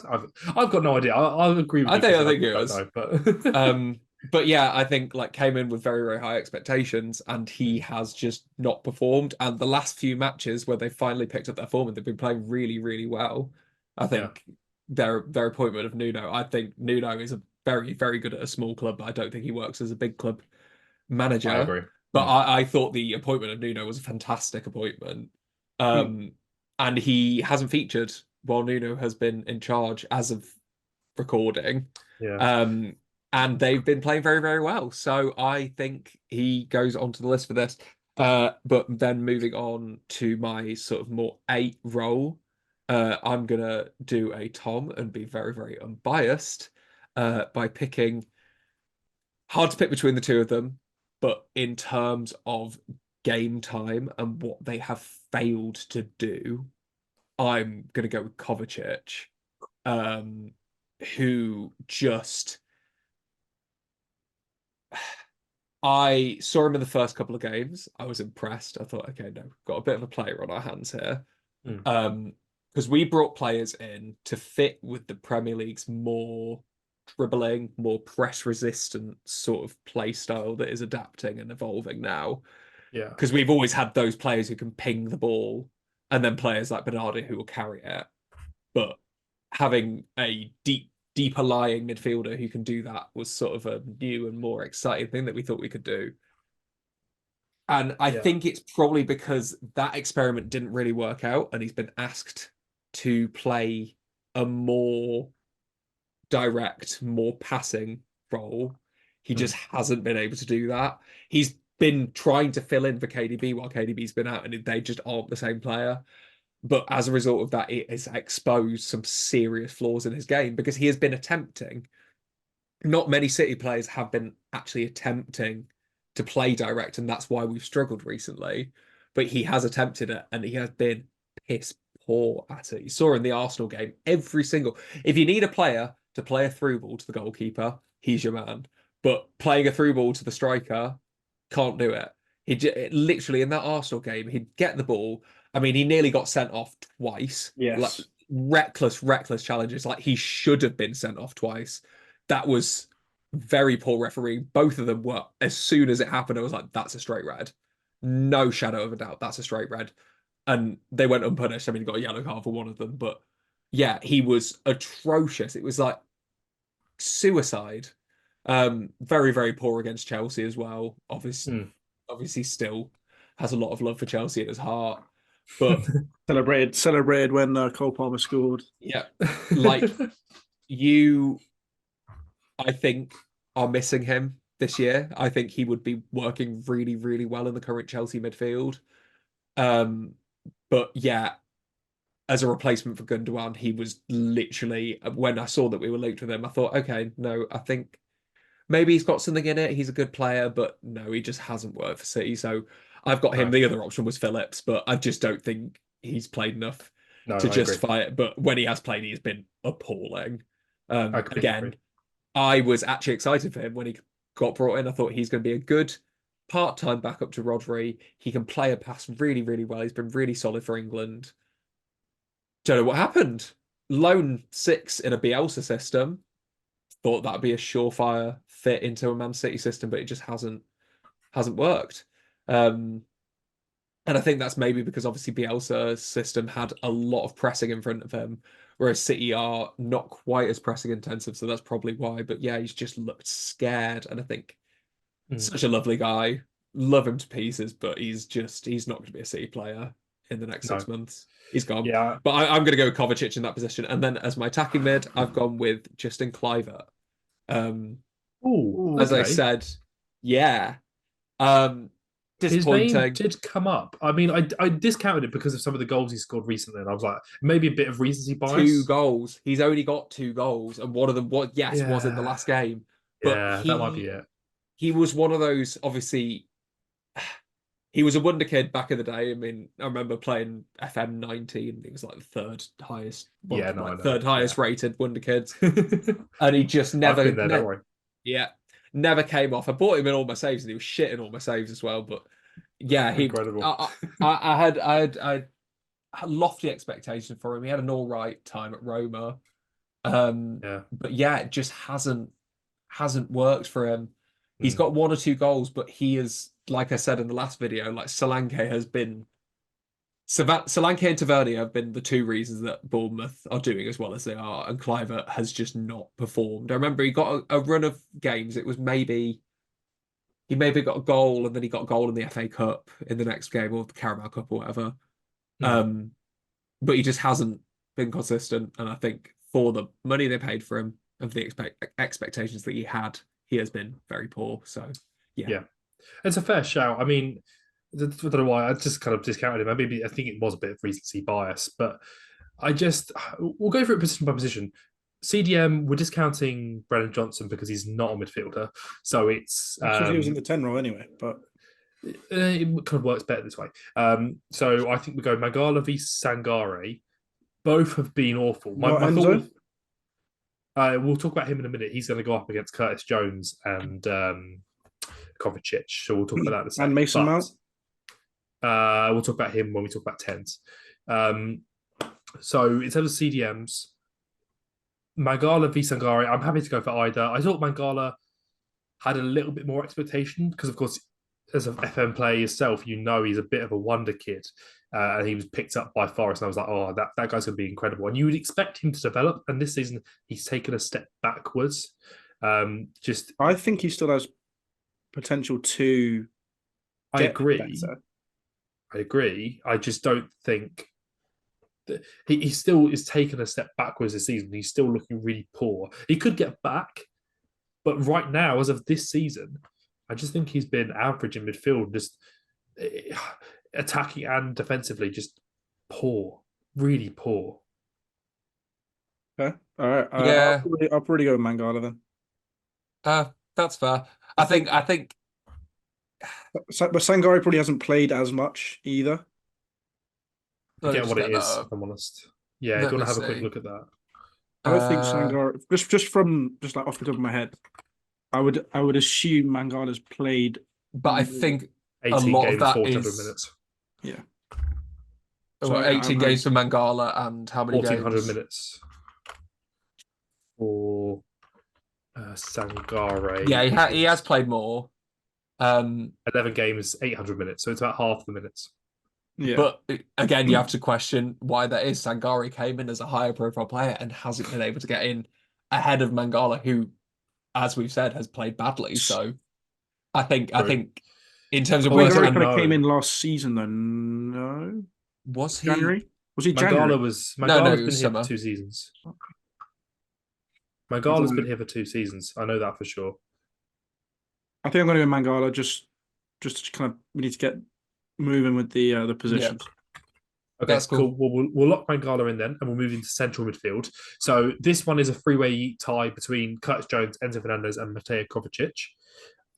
I've got no idea. I'll agree with you. I think it was. Know, but but yeah, I think like came in with very, very high expectations, and he has just not performed. And the last few matches where they finally picked up their form and they've been playing really, really well. I think their appointment of Nuno. I think Nuno is a very, very good at a small club, but I don't think he works as a big club manager. I agree. But I thought the appointment of Nuno was a fantastic appointment. And he hasn't featured while Nuno has been in charge as of recording. Yeah. And they've been playing very, very well. So I think he goes onto the list for this. But then moving on to my sort of more 8 role, I'm going to do a Tom and be very, very unbiased by picking, hard to pick between the two of them, but in terms of game time and what they have failed to do, I'm going to go with Kovacic, who just... I saw him in the first couple of games. I was impressed. I thought, okay, no, got a bit of a player on our hands here. Because we brought players in to fit with the Premier League's more dribbling, more press resistant sort of play style that is adapting and evolving now. Yeah. Because we've always had those players who can ping the ball, and then players like Bernardo who will carry it. But having a deeper lying midfielder who can do that was sort of a new and more exciting thing that we thought we could do. And I think it's probably because that experiment didn't really work out, and he's been asked to play a more direct, more passing role. He just hasn't been able to do that. He's been trying to fill in for KDB while KDB's been out, and they just aren't the same player. But as a result of that, it has exposed some serious flaws in his game because he has been attempting. Not many City players have been actually attempting to play direct, and that's why we've struggled recently. But he has attempted it, and he has been piss poor at it. You saw in the Arsenal game, every single. If you need a player to play a through ball to the goalkeeper, he's your man. But playing a through ball to the striker, can't do it. Literally in that Arsenal game, he'd get the ball. I mean, he nearly got sent off twice. Like Yes. reckless challenges. Like he should have been sent off twice. That was very poor refereeing. Both of them were, as soon as it happened, I was like, that's a straight red. No shadow of a doubt. That's a straight red. And they went unpunished. I mean, he got a yellow card for one of them. But yeah, he was atrocious. It was like suicide. Very poor against Chelsea as well. Obviously still has a lot of love for Chelsea in his heart. But Celebrated when Cole Palmer scored. yeah, like you, I think, are missing him this year. I think he would be working really well in the current Chelsea midfield. But yeah, as a replacement for Gundogan, he was literally, when I saw that we were linked with him, I thought, okay, no, I think maybe he's got something in it. He's a good player, but no, he just hasn't worked for City. So I've got him. No. The other option was Phillips, but I just don't think he's played enough to I justify it. But when he has played, he's been appalling. I completely Again, agree. I was actually excited for him when he got brought in. I thought he's going to be a good part-time backup to Rodri. He can play a pass really well. He's been really solid for England. Don't know what happened. Lone 6 in a Bielsa system. Thought that'd be a surefire fit into a Man City system, but it just hasn't worked. And I think that's maybe because obviously Bielsa's system had a lot of pressing in front of him, whereas City are not quite as pressing intensive, so that's probably why. But yeah, he's just looked scared, and I think such a lovely guy, love him to pieces, but he's not going to be a City player in the next 6 months. He's gone. Yeah. But I'm going to go with Kovacic in that position, and then as my attacking mid, I've gone with Justin Kluivert. As I said, yeah. His name Disappointing. did come up. I mean, I discounted it because of some of the goals he scored recently, and I was like, maybe a bit of recency bias. 2 goals. He's only got 2 goals, and one of them was in the last game. But that might be it. He was one of those. Obviously, he was a wonder kid back in the day. I mean, I remember playing FM 19. He was like the third highest, third highest rated wonder kids, and he just never. I've been there, don't worry. Yeah, never came off. I bought him in all my saves, and he was shitting all my saves as well. But yeah, incredible. I had lofty expectations for him. He had an all right time at Roma. But yeah, it just hasn't worked for him. He's got 1 or 2 goals, but he is, like I said in the last video, like Solanke and Tavernier have been the 2 reasons that Bournemouth are doing as well as they are, and Kluivert has just not performed. I remember he got a run of games. It was he maybe got a goal, and then he got a goal in the FA Cup in the next game, or the Carabao Cup or whatever. But he just hasn't been consistent, and I think for the money they paid for him, of the expectations that he had, he has been very poor. So yeah. It's a fair shout. I mean, I don't know why I just kind of discounted him. Maybe I think it was a bit of recency bias, but we'll go through it position by position. CDM, we're discounting Brennan Johnson because he's not a midfielder, so it's he was in the 10 role anyway, but it kind of works better this way. So I think we go Mangala v Sangare. Both have been awful. My thought. We'll talk about him in a minute. He's going to go up against Curtis Jones and Kovacic, so we'll talk about that in a second. And Mason Mount. We'll talk about him when we talk about 10s. So in terms of CDMs, Mangala v Sangare, I'm happy to go for either. I thought Mangala had a little bit more expectation because, of course, as an FM player yourself, you know he's a bit of a wonder kid. And he was picked up by Forest, and I was like, oh, that guy's going to be incredible. And you would expect him to develop, and this season he's taken a step backwards. I think he still has potential to I agree. better. I agree. I just don't think that he still is taking a step backwards this season. He's still looking really poor. He could get back, but right now, as of this season, I just think he's been average in midfield, just attacking and defensively, just poor. really poor. Okay. All right. Yeah, I'll probably go with Mangala then. that's fair. I I think, think but Sangari probably hasn't played as much either. I let me get just what it get that is, if up. I'm honest. Yeah, do Let you me want to have a quick see. look at that? I don't think Uh, Sangari just like off the top of my head, I would assume Mangala's played but I more. think a 18 lot of games, that 400 is minutes. Yeah. So well, yeah, 18 games for Mangala and how many 1400 games? minutes for Yeah, Sangare he has is played more. Um, 11 games, 800 minutes. So it's about half the minutes. yeah. but again, you have to question why that is. Sangari came in as a higher profile player and hasn't been able to get in ahead of Mangala, who, as we've said, has played badly. So I True. think in terms of Oh, worst, actually, Mangala kind and of came no. in last season though. No, was he? January. Was he January? No, no, Mangala's it been was here for summer. 2 seasons. I don't Mangala's been know. here for 2 seasons. I know that for sure. I think I'm going to go Mangala just to kind of we need to get moving with the Yeah, positions. Okay, that's cool. cool. We'll lock Mangala in then, and we'll move into central midfield. So this one is a three-way tie between Curtis Jones, Enzo Fernandez, and Mateo Kovacic.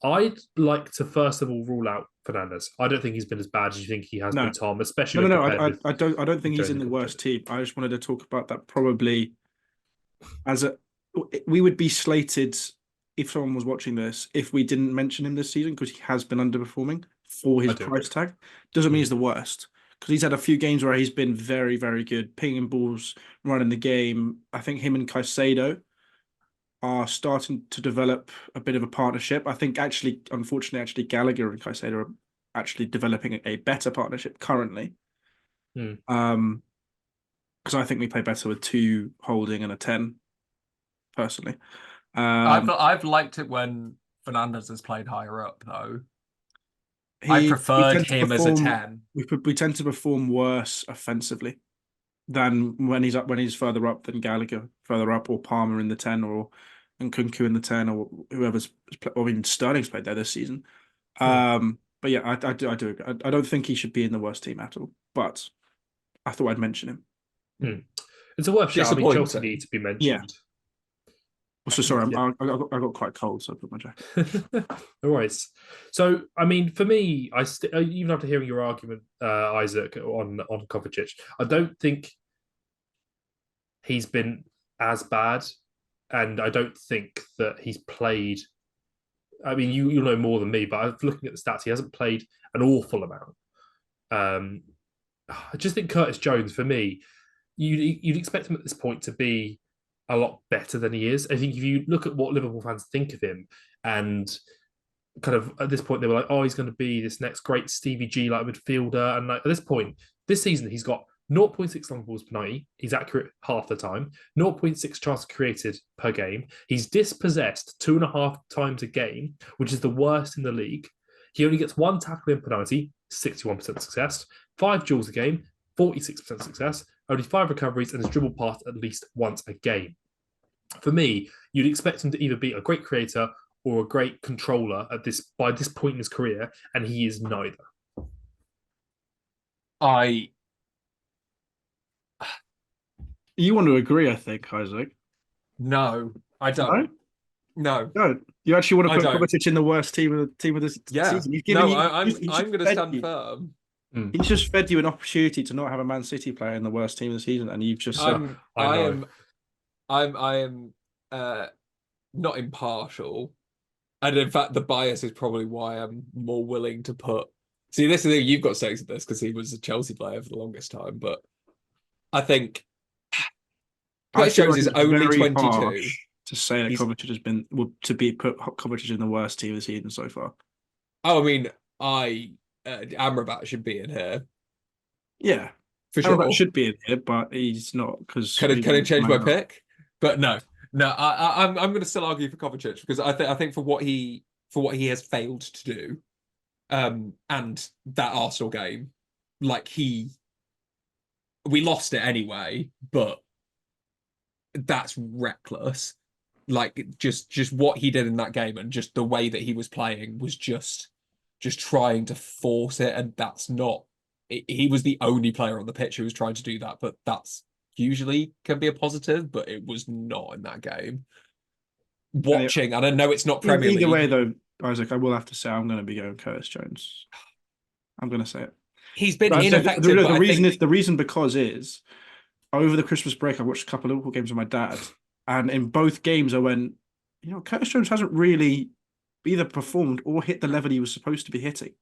I'd like to first of all rule out Fernandez. I don't think he's been as bad as you think he has been, No, Tom, especially no, no, when no. compared with I don't think he's Jones in and the Kovacic. worst team. I just wanted to talk about that probably as a we would be slated if someone was watching this if we didn't mention him this season because he has been underperforming for I his do price agree. tag. Doesn't mean he's Mhm. the worst because he's had a few games where he's been very, very good, pinging balls, running the game. I think him and Caicedo are starting to develop a bit of a partnership. I think actually, unfortunately, actually Gallagher and Caicedo are actually developing a better partnership currently. Mm. Um, because I think we play better with two holding and a 10, personally. Um, I've liked it when Fernandez has played higher up though. I we preferred tend to him as a perform 10. we tend to perform worse offensively than when he's further up than Gallagher further up or Palmer in the 10 or and Kunku in the 10 or whoever's or even Sterling's played there this season. Mm. But yeah, I do agree. I don't think he should be in the worst team at all. But I thought I'd mention him. Mm. It's a worth shout. I mean, Chelsea need Disappointing. to be Yeah. mentioned. Also, sorry, Yeah. I got quite cold, so I put my jacket. No worries. So, I mean, for me, even after hearing your argument, Isaac, on Kovacic, I don't think he's been as bad, and I don't think that he's played. I mean, you know more than me, but I'm looking at the stats. He hasn't played an awful amount. Um, I just think Curtis Jones, for me, you'd expect him at this point to be a lot better than he is. I think if you look at what Liverpool fans think of him, and kind of at this point they were like, oh, he's going to be this next great Stevie G like midfielder, and like at this point, this season he's got 0.6 long balls per 90. He's accurate half the time. 0.6 chances created per game. He's dispossessed 2.5 times a game, which is the worst in the league. He only gets one tackle in penalty, 61% success. 5 duels a game, 46% success. Only 5 recoveries and has dribbled past at least once a game. For me, you'd expect him to either be a great creator or a great controller at this by this point in his career, and he is neither. I You want to agree, I think, Isaac. No, I No, don't. No, no. You actually want to I put don't. Kovacic in the worst team of the Yeah. season. He's given No, you. He's I'm just gonna fed stand you. firm. Mm. He's just fed you an opportunity to not have a Man City player in the worst team of the season, and you've just said, I know. I am uh not impartial. And in fact, the bias is probably why I'm more willing to put. See, this is you've got stakes in this because he was a Chelsea player for the longest time, but I think I Curtis feel Jones like is it's only very 22. harsh to say that He's Kovacic has been to be put Kovacic in the worst team of the season so far. I mean, I Amrabat should be in here Yeah, for Amrabat sure. should be in here, but he's not because Can I change my pick? But no, no, I'm going to still argue for Kovacic because I think for what he has failed to do, and that Arsenal game, like we lost it anyway, but that's reckless. Like just what he did in that game and just the way that he was playing was just trying to force it, and that's not he was the only player on the pitch who was trying to do that, but that's usually can be a positive, but it was not in that game. Watching, and I know it's not Premier Either League. way, though, Isaac, I will have to say I'm going to be going Curtis Jones. I'm going to say it. He's been But ineffective. the reason is over the Christmas break I watched a couple of Liverpool games with my dad, and in both games I went, Curtis Jones hasn't really either performed or hit the level he was supposed to be hitting.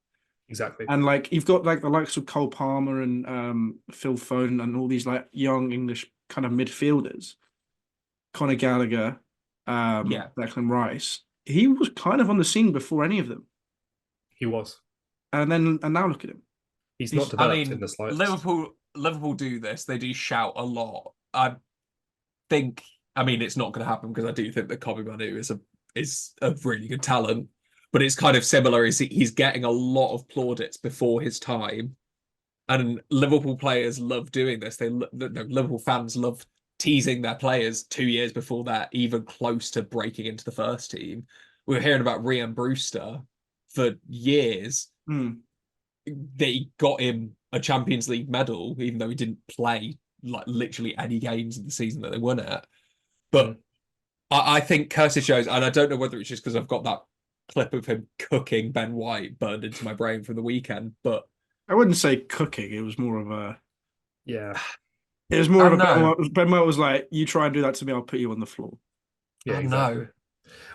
Exactly. And like you've got like the likes of Cole Palmer and Phil Foden and all these like young English kind of midfielders, Conor Gallagher, Declan Rice. He was kind of on the scene before any of them. He was. And now look at him. He's not developed in the slightest. Liverpool do this. They do shout a lot. I think. I mean, it's not going to happen because I do think that Kobe Manu is a really good talent. But it's kind of similar. He's getting a lot of plaudits before his time, and Liverpool players love doing this. Liverpool fans love teasing their players 2 years before they're even close to breaking into the first team. We were hearing about Rhian Brewster for years. They got him a Champions League medal, even though he didn't play like literally any games in the season that they won it. But I think Curtis Jones, and I don't know whether it's just because I've got that clip of him cooking Ben White burned into my brain from the weekend, but I wouldn't say cooking. It was more of a It was more of a Ben White was like, "You try and do that to me, I'll put you on the floor." Yeah, exactly.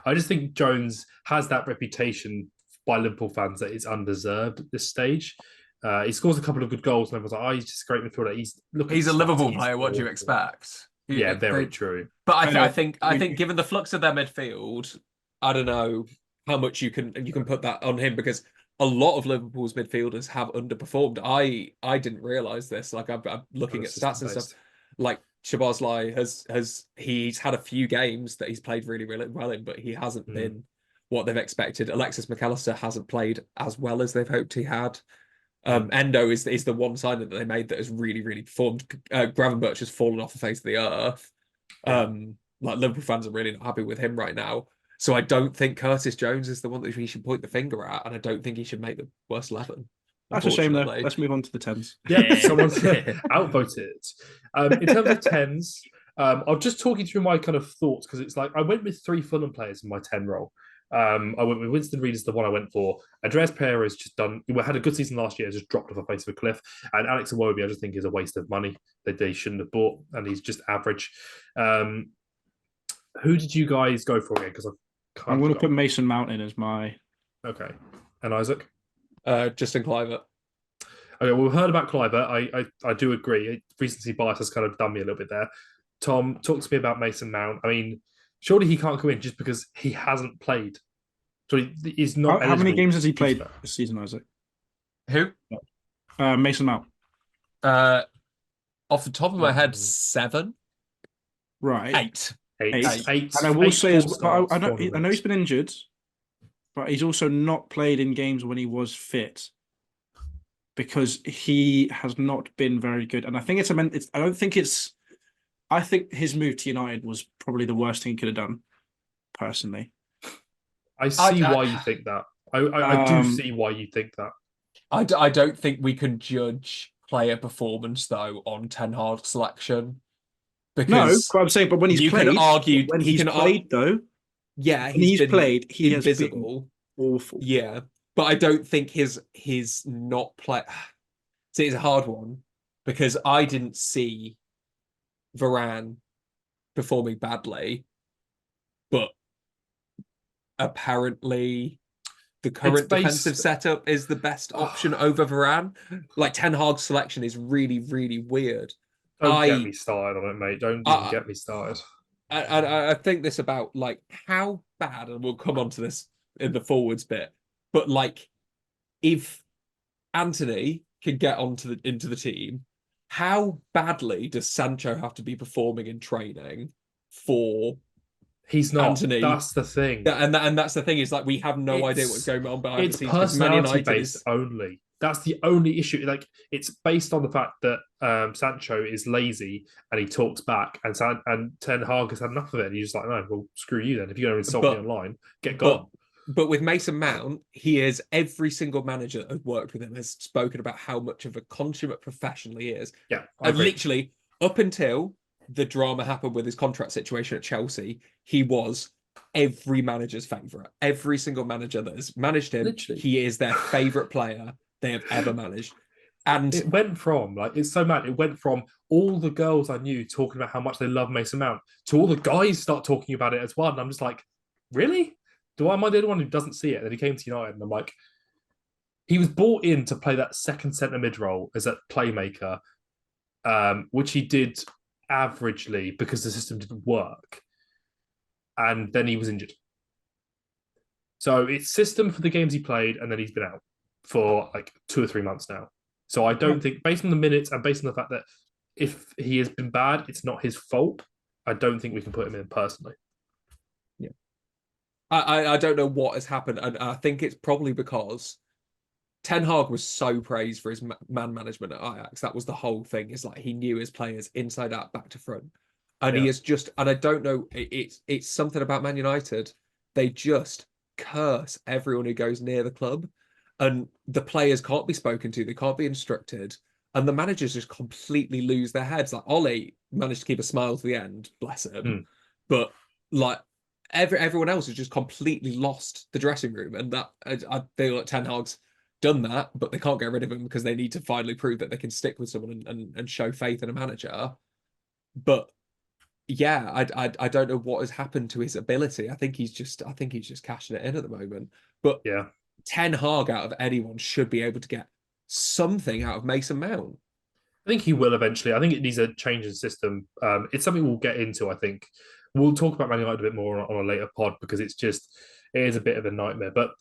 I just think Jones has that reputation by Liverpool fans that it's undeserved at this stage. He scores a couple of good goals, and everyone's like, he's just a great midfielder. He's a Liverpool player. What do you expect? Yeah, very true. But I think given the flux of their midfield, I don't know how much you can put that on him, because a lot of Liverpool's midfielders have underperformed. I didn't realize this. Like I'm looking at stats and stuff. Like Szoboszlai he's had a few games that he's played really, really well in, but he hasn't been what they've expected. Alexis McAllister hasn't played as well as they've hoped he had. Endo is the one signing that they made that has really, really performed. Gravenberch has fallen off the face of the earth. Like Liverpool fans are really not happy with him right now. So I don't think Curtis Jones is the one that we should point the finger at, and I don't think he should make the worst 11. That's a shame, though. Let's move on to the 10s. Yeah, someone's outvoted. In terms of 10s, I'll just talk you through my kind of thoughts, because it's like I went with 3 Fulham players in my 10 role. I went with Winston Reid as the one I went for. Andreas Pereira has just had a good season last year, just dropped off the face of a cliff. And Alex Iwobi, I just think is a waste of money that they shouldn't have bought, and he's just average. Who did you guys go for again? Because I'm going to put Mason Mount in as my... Okay. And Isaac? Justin Kluivert. Okay, well, we've heard about Kluivert. I do agree. Recency bias has kind of done me a little bit there. Tom, talk to me about Mason Mount. I mean, surely he can't come in just because he hasn't played. So he's not. How many games has he played this season, Isaac? Who? Mason Mount. Off the top of my head, 7. Right. 8. 8. And I will say, I know he's been injured, but he's also not played in games when he was fit, because he has not been very good. And I think I think his move to United was probably the worst thing he could have done, personally. I see why you think that. I do see why you think that. I don't think we can judge player performance, though, on Ten Hag selection. Because but I'm saying, but when he's played, though, yeah, he's played, he has been awful. Yeah, but I don't think his not play. See, it's a hard one, because I didn't see Varane performing badly, but apparently the current defensive setup is the best option over Varane. Like Ten Hag's selection is really, really weird. Don't get me started on it, mate. Don't even get me started. I think this about like how bad, and we'll come on to this in the forwards bit, but like if Anthony can get into the team, how badly does Sancho have to be performing in training for he's not Anthony? That's the thing. And that's the thing, is like we have no idea what's going on behind the scenes. It's personality based only. That's the only issue. Like it's based on the fact that Sancho is lazy and he talks back, and Ten Hag has had enough of it. And he's just like, no, well, screw you then. If you're going to insult me online, get gone. But with Mason Mount, every single manager that has worked with him has spoken about how much of a consummate professional he is. Yeah, I And agree. literally, up until the drama happened with his contract situation at Chelsea, he was every manager's favourite. Every single manager that has managed him, Literally. he is their favourite player they have ever managed. And It went from, like, it's so mad. It went from all the girls I knew talking about how much they love Mason Mount to all the guys start talking about it as well. And I'm just like, really? Am I the only one who doesn't see it? And then he came to United and I'm like, he was brought in to play that second centre mid role as a playmaker, which he did averagely because the system didn't work. And then he was injured. So it's system for the games he played, and then he's been out for like 2 or 3 months now. So I don't think, based on the minutes and based on the fact that if he has been bad, it's not his fault. I don't think we can put him in personally. Yeah, I don't know what has happened, and I think it's probably because Ten Hag was so praised for his man management at Ajax. That was the whole thing. It's like he knew his players inside out, back to front, and he is just. And I don't know. It's something about Man United. They just curse everyone who goes near the club, and the players can't be spoken to. They can't be instructed, and the managers just completely lose their heads. Like Ollie managed to keep a smile to the end, bless him, but like everyone else has just completely lost the dressing room, and that I feel like Ten Hag's done that, but they can't get rid of him because they need to finally prove that they can stick with someone and show faith in a manager. But yeah, I don't know what has happened to his ability. I think he's just cashing it in at the moment. But yeah, Ten Hag out of anyone should be able to get something out of Mason Mount. I think he will eventually. I think it needs a change in system. It's something we'll get into. I think we'll talk about Man United a bit more on a later pod because it is a bit of a nightmare. But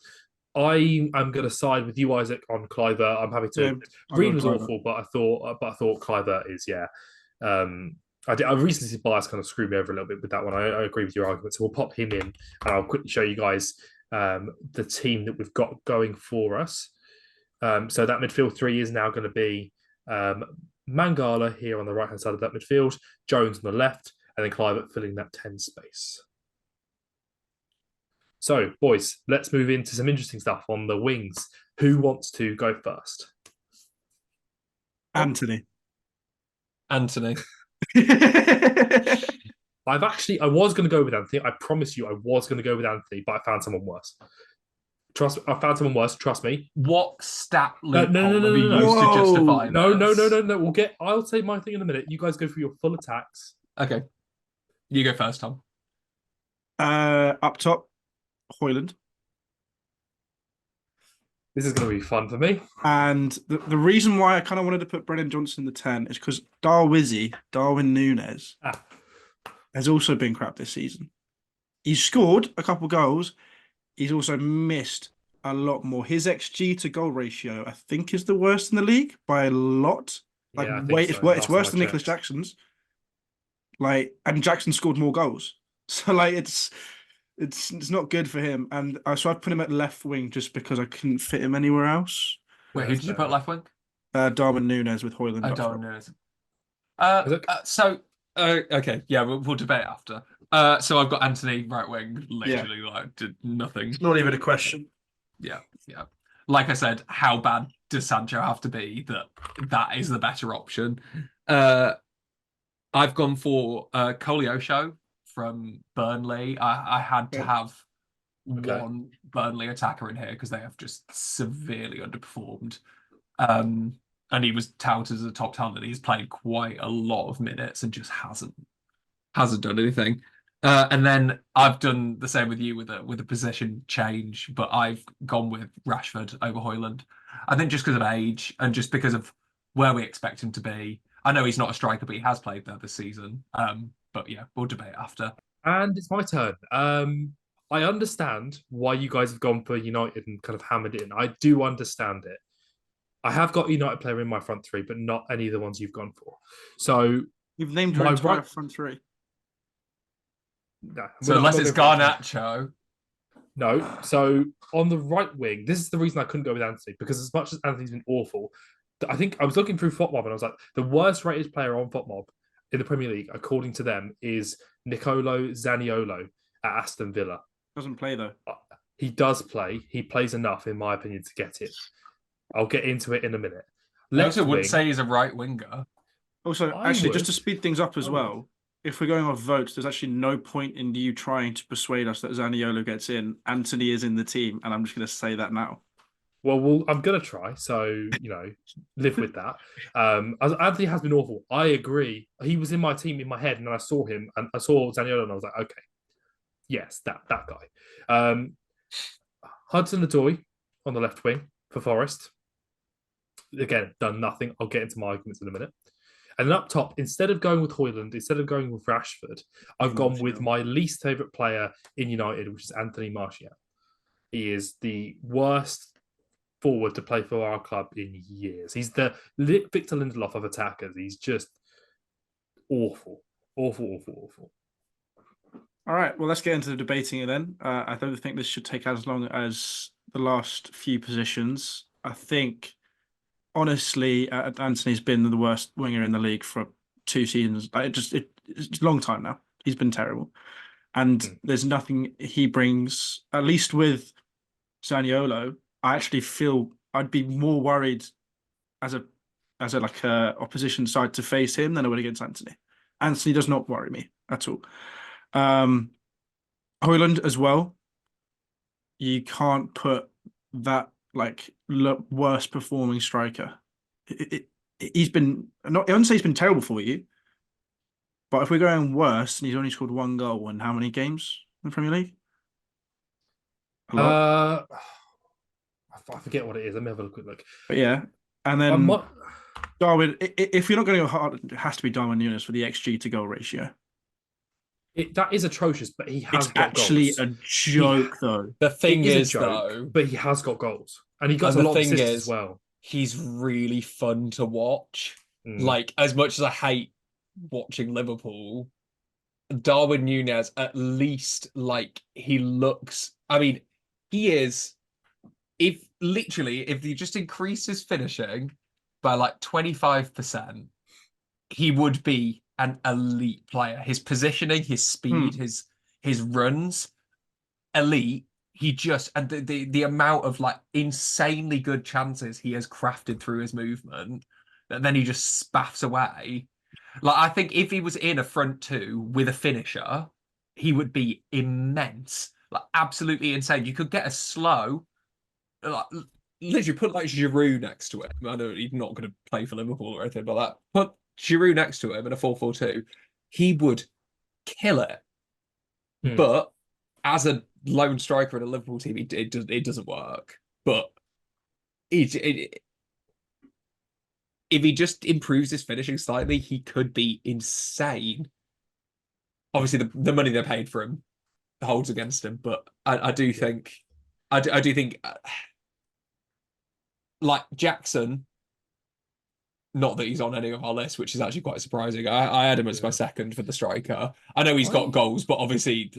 I am going to side with you, Isaac, on Kluivert. I'm happy to. Yeah, Green was awful, but I thought Kluivert is I recently bias kind of screwed me over a little bit with that one. I agree with your argument. So we'll pop him in and I'll quickly show you guys the team that we've got going for us. So that midfield three is now going to be Mangala here on the right-hand side of that midfield, Jones on the left, and then Kluivert filling that 10 space. So, boys, let's move into some interesting stuff on the wings. Who wants to go first? Anthony. I was going to go with Anthony. I promise you I was going to go with Anthony, but I found someone worse. Trust me. What stat No. have you used to justify this? No. I'll say my thing in a minute. You guys go through your full attacks. Okay. You go first, Tom. Up top, Højlund. This is going to be fun for me. And the reason why I kind of wanted to put Brennan Johnson in the 10 is because Darwin Núñez, has also been crap this season. He's scored a couple goals. He's also missed a lot more. His XG to goal ratio, I think, is the worst in the league by a lot. Like, Yeah, I think so. it's worse than Nicholas Jackson's. Like, and Jackson scored more goals. So, like, it's not good for him. And so I put him at left wing just because I couldn't fit him anywhere else. Wait, who did you put left wing? Darwin Núñez with Højlund. Oh, Darwin Núñez. Okay, yeah, we'll debate after. So I've got Anthony right wing, literally like did nothing. It's not even a question. Yeah. Like I said, how bad does Sancho have to be that is the better option? I've gone for Koleosho from Burnley. I had to have one Burnley attacker in here because they have just severely underperformed. And he was touted as a top talent. He's played quite a lot of minutes and just hasn't done anything. And then I've done the same with you with a position change, but I've gone with Rashford over Højlund. I think just because of age and just because of where we expect him to be. I know he's not a striker, but he has played there this season. But yeah, we'll debate after. And it's my turn. I understand why you guys have gone for United and kind of hammered it in. I do understand it. I have got a United player in my front three, but not any of the ones you've gone for. So you've named your entire front three. No, so unless it's Garnacho. No. So on the right wing, this is the reason I couldn't go with Anthony, because as much as Anthony's been awful, I think I was looking through FotMob and I was like, the worst rated player on FotMob in the Premier League, according to them, is Nicolo Zaniolo at Aston Villa. Doesn't play though. He does play. He plays enough, in my opinion, to get it. I'll get into it in a minute. I Left also wouldn't wing, say he's a right winger. Also, I actually, just would. to speed things up as I would. well, if we're going off votes, there's actually no point in you trying to persuade us that Zaniolo gets in. Anthony is in the team, and I'm just going to say that now. Well, I'm gonna try. So live with that. Anthony has been awful. I agree. He was in my team in my head, and then I saw him, and I saw Zaniolo, and I was like, okay, yes, that guy. Hudson-Odoi on the left wing for Forest. Again, done nothing. I'll get into my arguments in a minute. And then up top, instead of going with Højlund, instead of going with Rashford, I've gone with my least favourite player in United, which is Anthony Martial. He is the worst forward to play for our club in years. He's the Victor Lindelof of attackers. He's just awful. Awful. All right, well, let's get into the debating it then. I don't think this should take as long as the last few positions. I think, honestly, Anthony's been the worst winger in the league for 2 seasons. It's a long time now. He's been terrible. And there's nothing he brings, at least with Zaniolo. I actually feel I'd be more worried as a like a opposition side to face him than I would against Anthony. Anthony does not worry me at all. Højlund as well. You can't put that like worst performing striker. He's been not. I wouldn't say he's been terrible for you, but if we're going worse, and he's only scored 1 goal in how many games in the Premier League? A lot. I forget what it is. Let me have a quick look. But yeah, and then Darwin. If you're not going to go hard, it has to be Darwin Núñez for the XG to goal ratio. That is atrocious, but he has it's got actually goals. a joke, though. The thing is, joke, though, but he has got goals, and he got a lot of assists as well. He's really fun to watch. Mm. Like, as much as I hate watching Liverpool, Darwin Núñez, at least, like, he looks. I mean, he is. If you just increase his finishing by like 25%, he would be an elite player. His positioning, his speed, his runs, elite. He just and the amount of like insanely good chances he has crafted through his movement that then he just spaffs away. Like, I think if he was in a front two with a finisher, he would be immense. Like, absolutely insane. You could get a slow, like, literally put like Giroud next to him. I know he's not going to play for Liverpool or anything like that. Put Giroud next to him in a 4-4-2, he would kill it. But as a lone striker in a Liverpool team, it doesn't work. But if he just improves his finishing slightly, he could be insane. Obviously, the money they paid for him holds against him, but I do think, like Jackson. Not that he's on any of our lists, which is actually quite surprising. I had him as my second for the striker. I know he's got goals, but obviously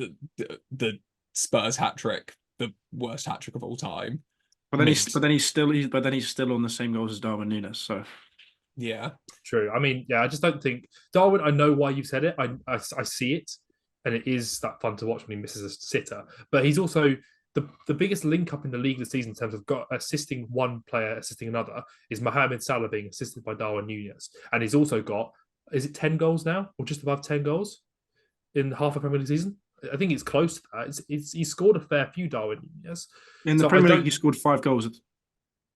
the Spurs hat trick, the worst hat trick of all time. But then he's still on the same goals as Darwin Núñez. So yeah, true. I mean, I just don't think Darwin. I know why you said it. I see it, and it is that fun to watch when he misses a sitter. But he's also the biggest link up in the league this season in terms of assisting one player, assisting another, is Mohamed Salah being assisted by Darwin Núñez. And he's also got, is it 10 goals now? Or just above 10 goals in half a Premier League season? I think it's close to that. He's scored a fair few, Darwin Núñez. In the Premier League, he scored 5 goals.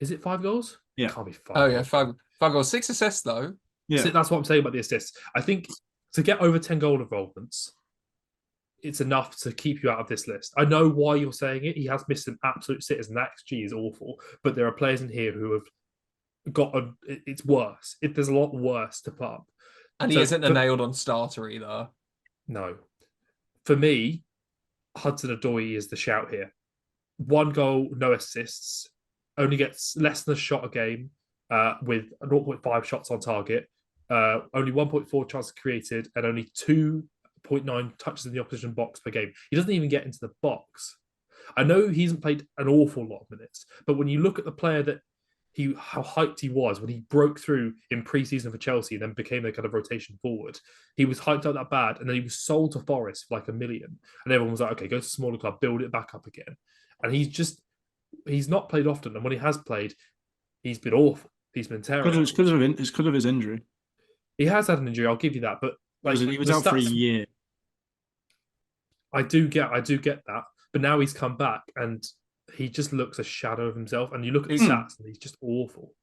Is it 5 goals? Yeah. It can't be 5. Oh, yeah, 5 goals. 6 assists, though. Yeah. So that's what I'm saying about the assists. I think to get over 10 goal involvements, it's enough to keep you out of this list. I know why you're saying it. He has missed some absolute sitters, and that XG is awful. But there are players in here who have got it's worse. There's a lot worse to put up. And he isn't a nailed-on starter either. No. For me, Hudson-Odoi is the shout here. 1 goal, no assists. Only gets less than a shot a game with 0.5 shots on target. Only 1.4 chances created and only 2.9 touches in the opposition box per game. He doesn't even get into the box. I know he hasn't played an awful lot of minutes, but when you look at the player that how hyped he was when he broke through in pre-season for Chelsea and then became a kind of rotation forward, he was hyped up that bad, and then he was sold to Forest for like $1 million, and everyone was like, okay, go to a smaller club, build it back up again. and he's not played often, and when he has played, he's been awful. He's been terrible. It's because of his injury. He has had an injury. I'll give you that, but like He was the out for a stats, year. I do get that, but now he's come back and he just looks a shadow of himself. And you look at the stats, and he's just awful.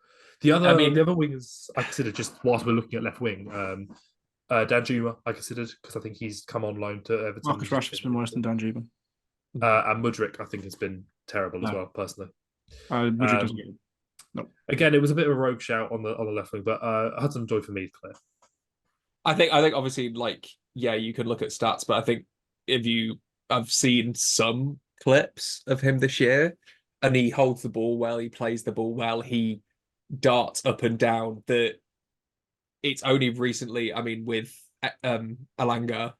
The other wingers I consider, just whilst we're looking at left wing, Danjuma I considered, because I think he's come on loan to Everton. Marcus Rashford's been worse than Danjuma. And Mudryk I think has been terrible as well, personally. Mudryk doesn't get it. No. Again, it was a bit of a rogue shout on the left wing, but Hudson-Odoi for me is clear. I think obviously, like, yeah, you could look at stats, but I think I've seen some clips of him this year, and he holds the ball well, he plays the ball well, he darts up and down. It's only recently, I mean, with Alanga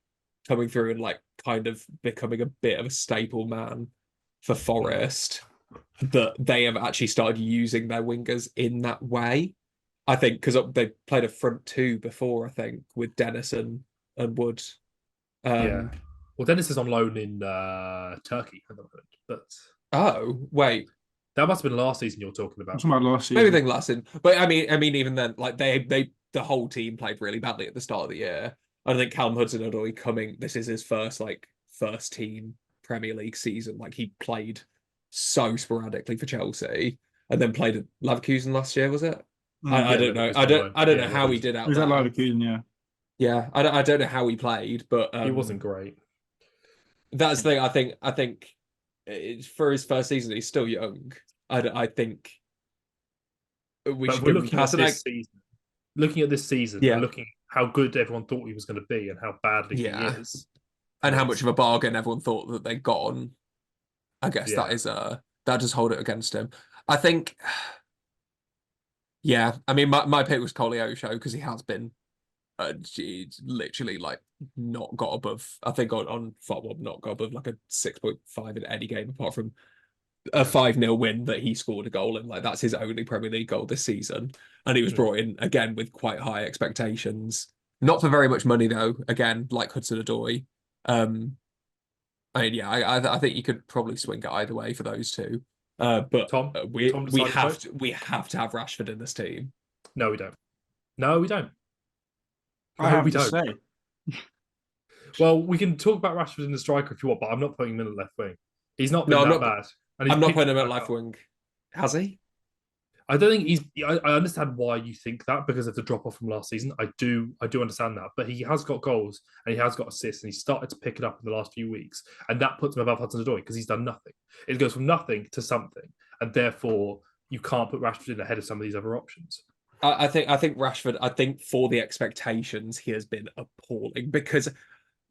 coming through and like kind of becoming a bit of a staple man for Forest, that they have actually started using their wingers in that way. I think because they played a front two before, I think, with Dennis and Wood. Yeah. Well, Dennis is on loan in Turkey at the moment, but wait, that must have been last season you're talking about. Last season. Maybe they last season, but I mean, even then, like the whole team played really badly at the start of the year. I think Callum Hudson-Odoi coming. This is his first team Premier League season. Like, he played so sporadically for Chelsea, and then played at Leverkusen last year. Was it? I don't know. I don't know how he did out. Was that Leverkusen? Yeah. Yeah, I don't know how he played, but he wasn't great. That's the thing. I think for his first season, he's still young. I think we should give him pass. Looking at this season, yeah, and looking how good everyone thought he was going to be and how badly he is, and how much of a bargain everyone thought that they'd gotten. I guess that does hold it against him. I think. Yeah, I mean, my pick was Koleosho because he has been literally like not got above. I think on football, not got above like a 6.5 in any game apart from a 5-0 win that he scored a goal in. Like, that's his only Premier League goal this season, and he was brought in again with quite high expectations. Not for very much money though. Again, like Hudson-Odoi. I mean, yeah, I think you could probably swing it either way for those two. But Tom, we have to have Rashford in this team. No, we don't. No, we don't. I have to say. Well, we can talk about Rashford in the striker if you want, but I'm not putting him in the left wing. He's not been that bad. And I'm not putting him at left wing. Has he? I don't think he's. I understand why you think that because of the drop off from last season. I do understand that, but he has got goals and he has got assists and he started to pick it up in the last few weeks, and that puts him above Hudson-Odoi because he's done nothing. It goes from nothing to something, and therefore you can't put Rashford in ahead of some of these other options. I think Rashford. I think for the expectations, he has been appalling because,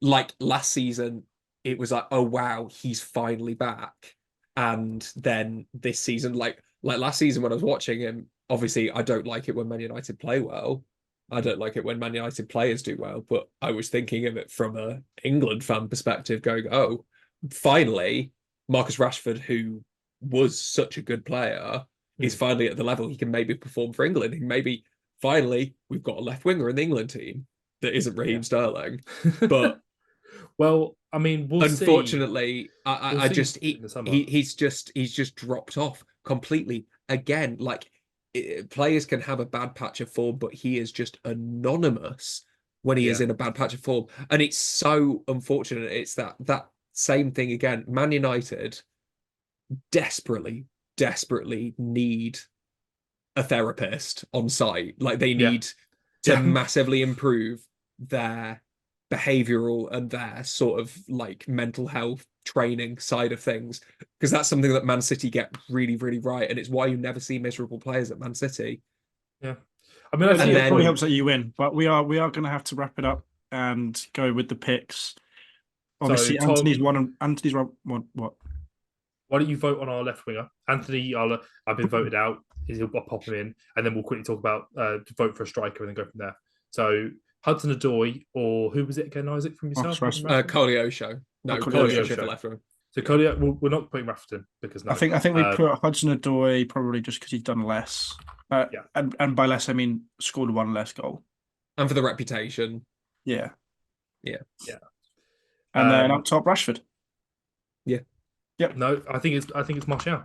like last season, it was like, oh wow, he's finally back, and then this season, like last season when I was watching him, obviously I don't like it when Man United play well. I don't like it when Man United players do well, but I was thinking of it from a England fan perspective, going, oh, finally, Marcus Rashford, who was such a good player, is finally at the level he can maybe perform for England. Maybe finally we've got a left winger in the England team that isn't Raheem Sterling. But well, I mean, unfortunately, he's just dropped off completely again. Like, players can have a bad patch of form, but he is just anonymous when he is in a bad patch of form, and it's so unfortunate. It's that same thing again. Man United desperately need a therapist on site. Like, they need to massively improve their behavioral and their sort of like mental health training side of things, because that's something that Man City get really, really right, and it's why you never see miserable players at Man City. Yeah, I mean, it probably helps that you win, but we are going to have to wrap it up and go with the picks. Obviously, so, Anthony's one. What? Why don't you vote on our left winger, Anthony? I've been voted out. I'll pop him in, and then we'll quickly talk about vote for a striker and then go from there. So Hudson-Odoi, or who was it again, Isaac, from yourself? Koleosho. No, Koleosho for left winger. So Koleosho, we're not putting Rashford in because I think we put Hudson-Odoi probably just because he's done less. And by less I mean scored one less goal. And for the reputation. Yeah. Yeah. And then up top, Rashford. Yeah. Yep. No, I think it's Martial.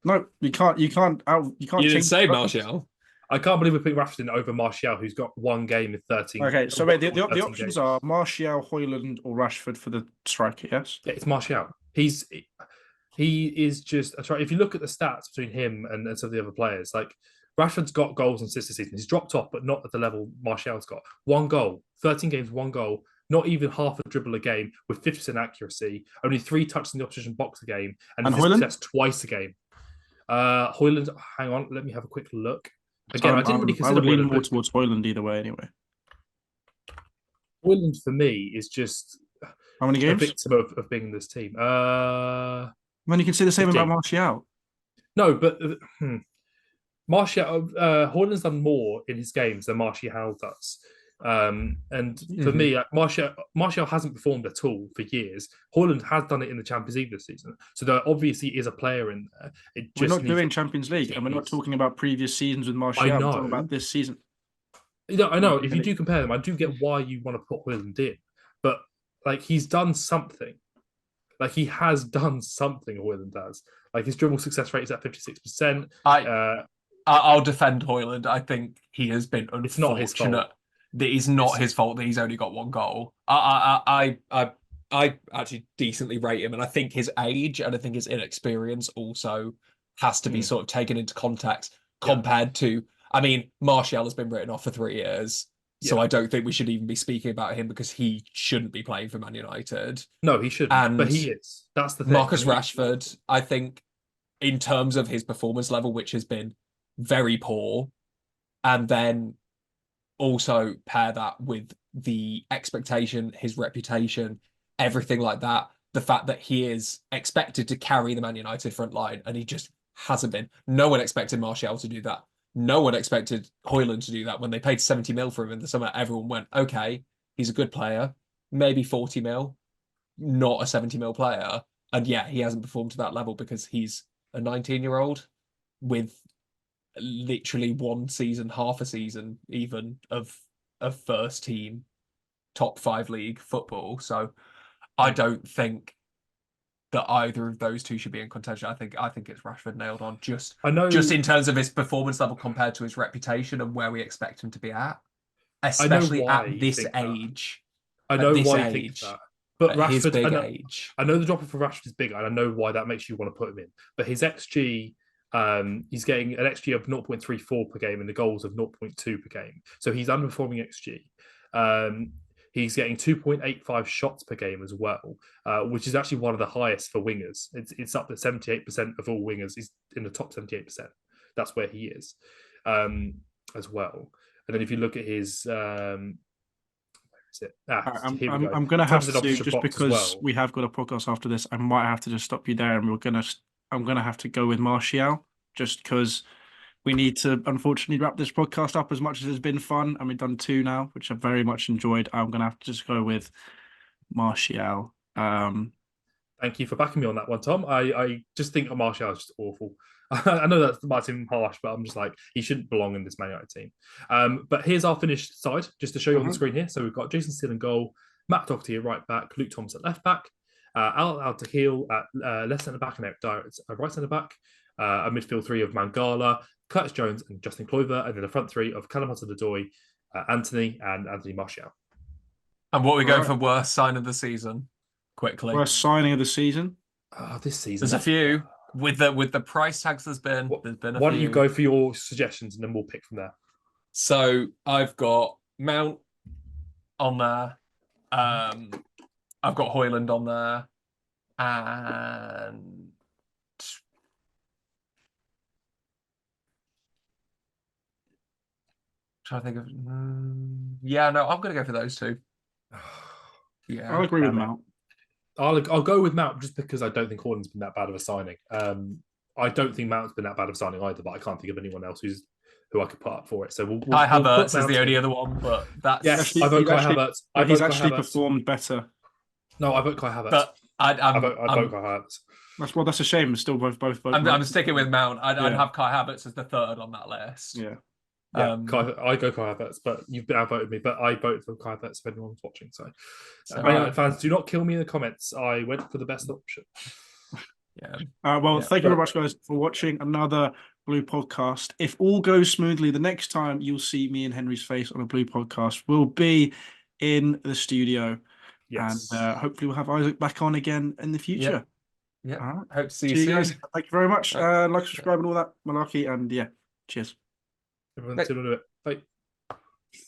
No, you can't You didn't change say the Martial. I can't believe we're putting Rashford in over Martial, who's got one game in 13. Okay, so wait, the 13 options games. are Martial, Højlund, or Rashford for the striker, yes? Yeah, it's Martial. He is just that's right. If you look at the stats between him and some of the other players, like Rashford's got goals and assists this season. He's dropped off, but not at the level Martial's got. One goal, 13 games, one goal, not even half a dribble a game with 50% accuracy, only 3 touches in the opposition box a game, and And he's Højlund? possessed twice a game. Højlund, hang on, let me have a quick look. So Again, I didn't really I consider would lean Højlund, more but towards Højlund either way anyway. Højlund for me is just How many a games? victim of being in this team. When you can say the same 15. about Martial. No, but Martial, Højlund's done more in his games than Martial does. And for me, Martial hasn't performed at all for years. Højlund has done it in the Champions League this season, so there obviously is a player in there. It We're just not needs. doing Champions League, and we're not talking about previous seasons with Martial. I We're know. talking about this season. I know. If you do compare them, I do get why you want to put Højlund in, but like he's done something. Like he has done something. Højlund does. Like his dribble success rate is at 56%. I'll defend Højlund. I think he has been unfortunate. It's not his fault. That it's not his fault that he's only got one goal. I actually decently rate him, and I think his age and I think his inexperience also has to be sort of taken into context compared to. I mean, Martial has been written off for 3 years, so I don't think we should even be speaking about him because he shouldn't be playing for Man United. No, he shouldn't, but he is. That's the thing. Marcus Rashford, I think, in terms of his performance level, which has been very poor, and then also pair that with the expectation, his reputation, everything like that, the fact that he is expected to carry the Man United front line and he just hasn't been. No one expected Martial to do that. No one expected Højlund to do that. When they paid 70 mil for him in the summer, everyone went, okay, he's a good player, maybe 40 mil, not a 70 mil player. And yeah, he hasn't performed to that level because he's a 19-year-old with literally one season, half a season even of first team top 5 league football. So I don't think that either of those two should be in contention. I think it's Rashford nailed on just in terms of his performance level compared to his reputation and where we expect him to be at, especially at this age. I know why you think that. But Rashford, his big age. I know the drop off for Rashford is big, and I know why that makes you want to put him in. But his XG, he's getting an XG of 0.34 per game and the goals of 0.2 per game. So he's underperforming XG. He's getting 2.85 shots per game as well, which is actually one of the highest for wingers. It's up to 78% of all wingers. He's in the top 78%. That's where he is as well. And then if you look at his... I'm going to have to, just because we have got a podcast after this, I might have to just stop you there, and I'm going to have to go with Martial, just because we need to unfortunately wrap this podcast up. As much as it's been fun, and we've done 2 now, which I've very much enjoyed, I'm going to have to just go with Martial. Thank you for backing me on that one, Tom. I just think Martial is just awful. I know that might seem harsh, but I'm just like, he shouldn't belong in this Man United team. But here's our finished side, just to show you on the screen here. So we've got Jason Steele in goal, Matt Doherty at right back, Luke Thomas at left back, Al Tahil at left centre back, and Eric Dyer at right centre back. A midfield 3 of Mangala, Curtis Jones, and Justin Kluivert, and then a front 3 of Callum Hudson-Odoi, Anthony, and Anthony Martial. And what we go for worst sign of the season? Quickly, worst signing of the season. This season, there's a few. With the price tags, there's been a few. Why don't you go for your suggestions and then we'll pick from there? So I've got Mount on there. I've got Højlund on there, and trying to think of. Yeah, no, I'm gonna go for those 2. Yeah, I'll agree with Mount. I'll go with Mount just because I don't think Højlund's been that bad of a signing. I don't think Mount's been that bad of a signing either, but I can't think of anyone else who I could put up for it. So Kai Havertz is the only other one, but that's I vote Kai Havertz. He's actually performed better. No, I vote Kai Havertz. But I vote Kai Havertz. That's a shame. It's still both. I'm sticking with Mount. I'd have Kai Havertz as the 3rd on that list. Yeah. I go Kai Havertz, but you've outvoted me. But I voted for Kai Havertz if anyone's watching. So Man United fans, do not kill me in the comments. I went for the best option. Yeah. Well, Yeah. thank you very much, guys, for watching another Blue podcast. If all goes smoothly, the next time you'll see me and Henry's face on a Blue podcast will be in the studio. Yes. And hopefully we'll have Isaac back on again in the future. Yeah. All right. Hope to see you See you soon. guys. Thank you very much. Right. Like, subscribe, and all that malarkey. And yeah, cheers. Everyone, Bye. toodle it.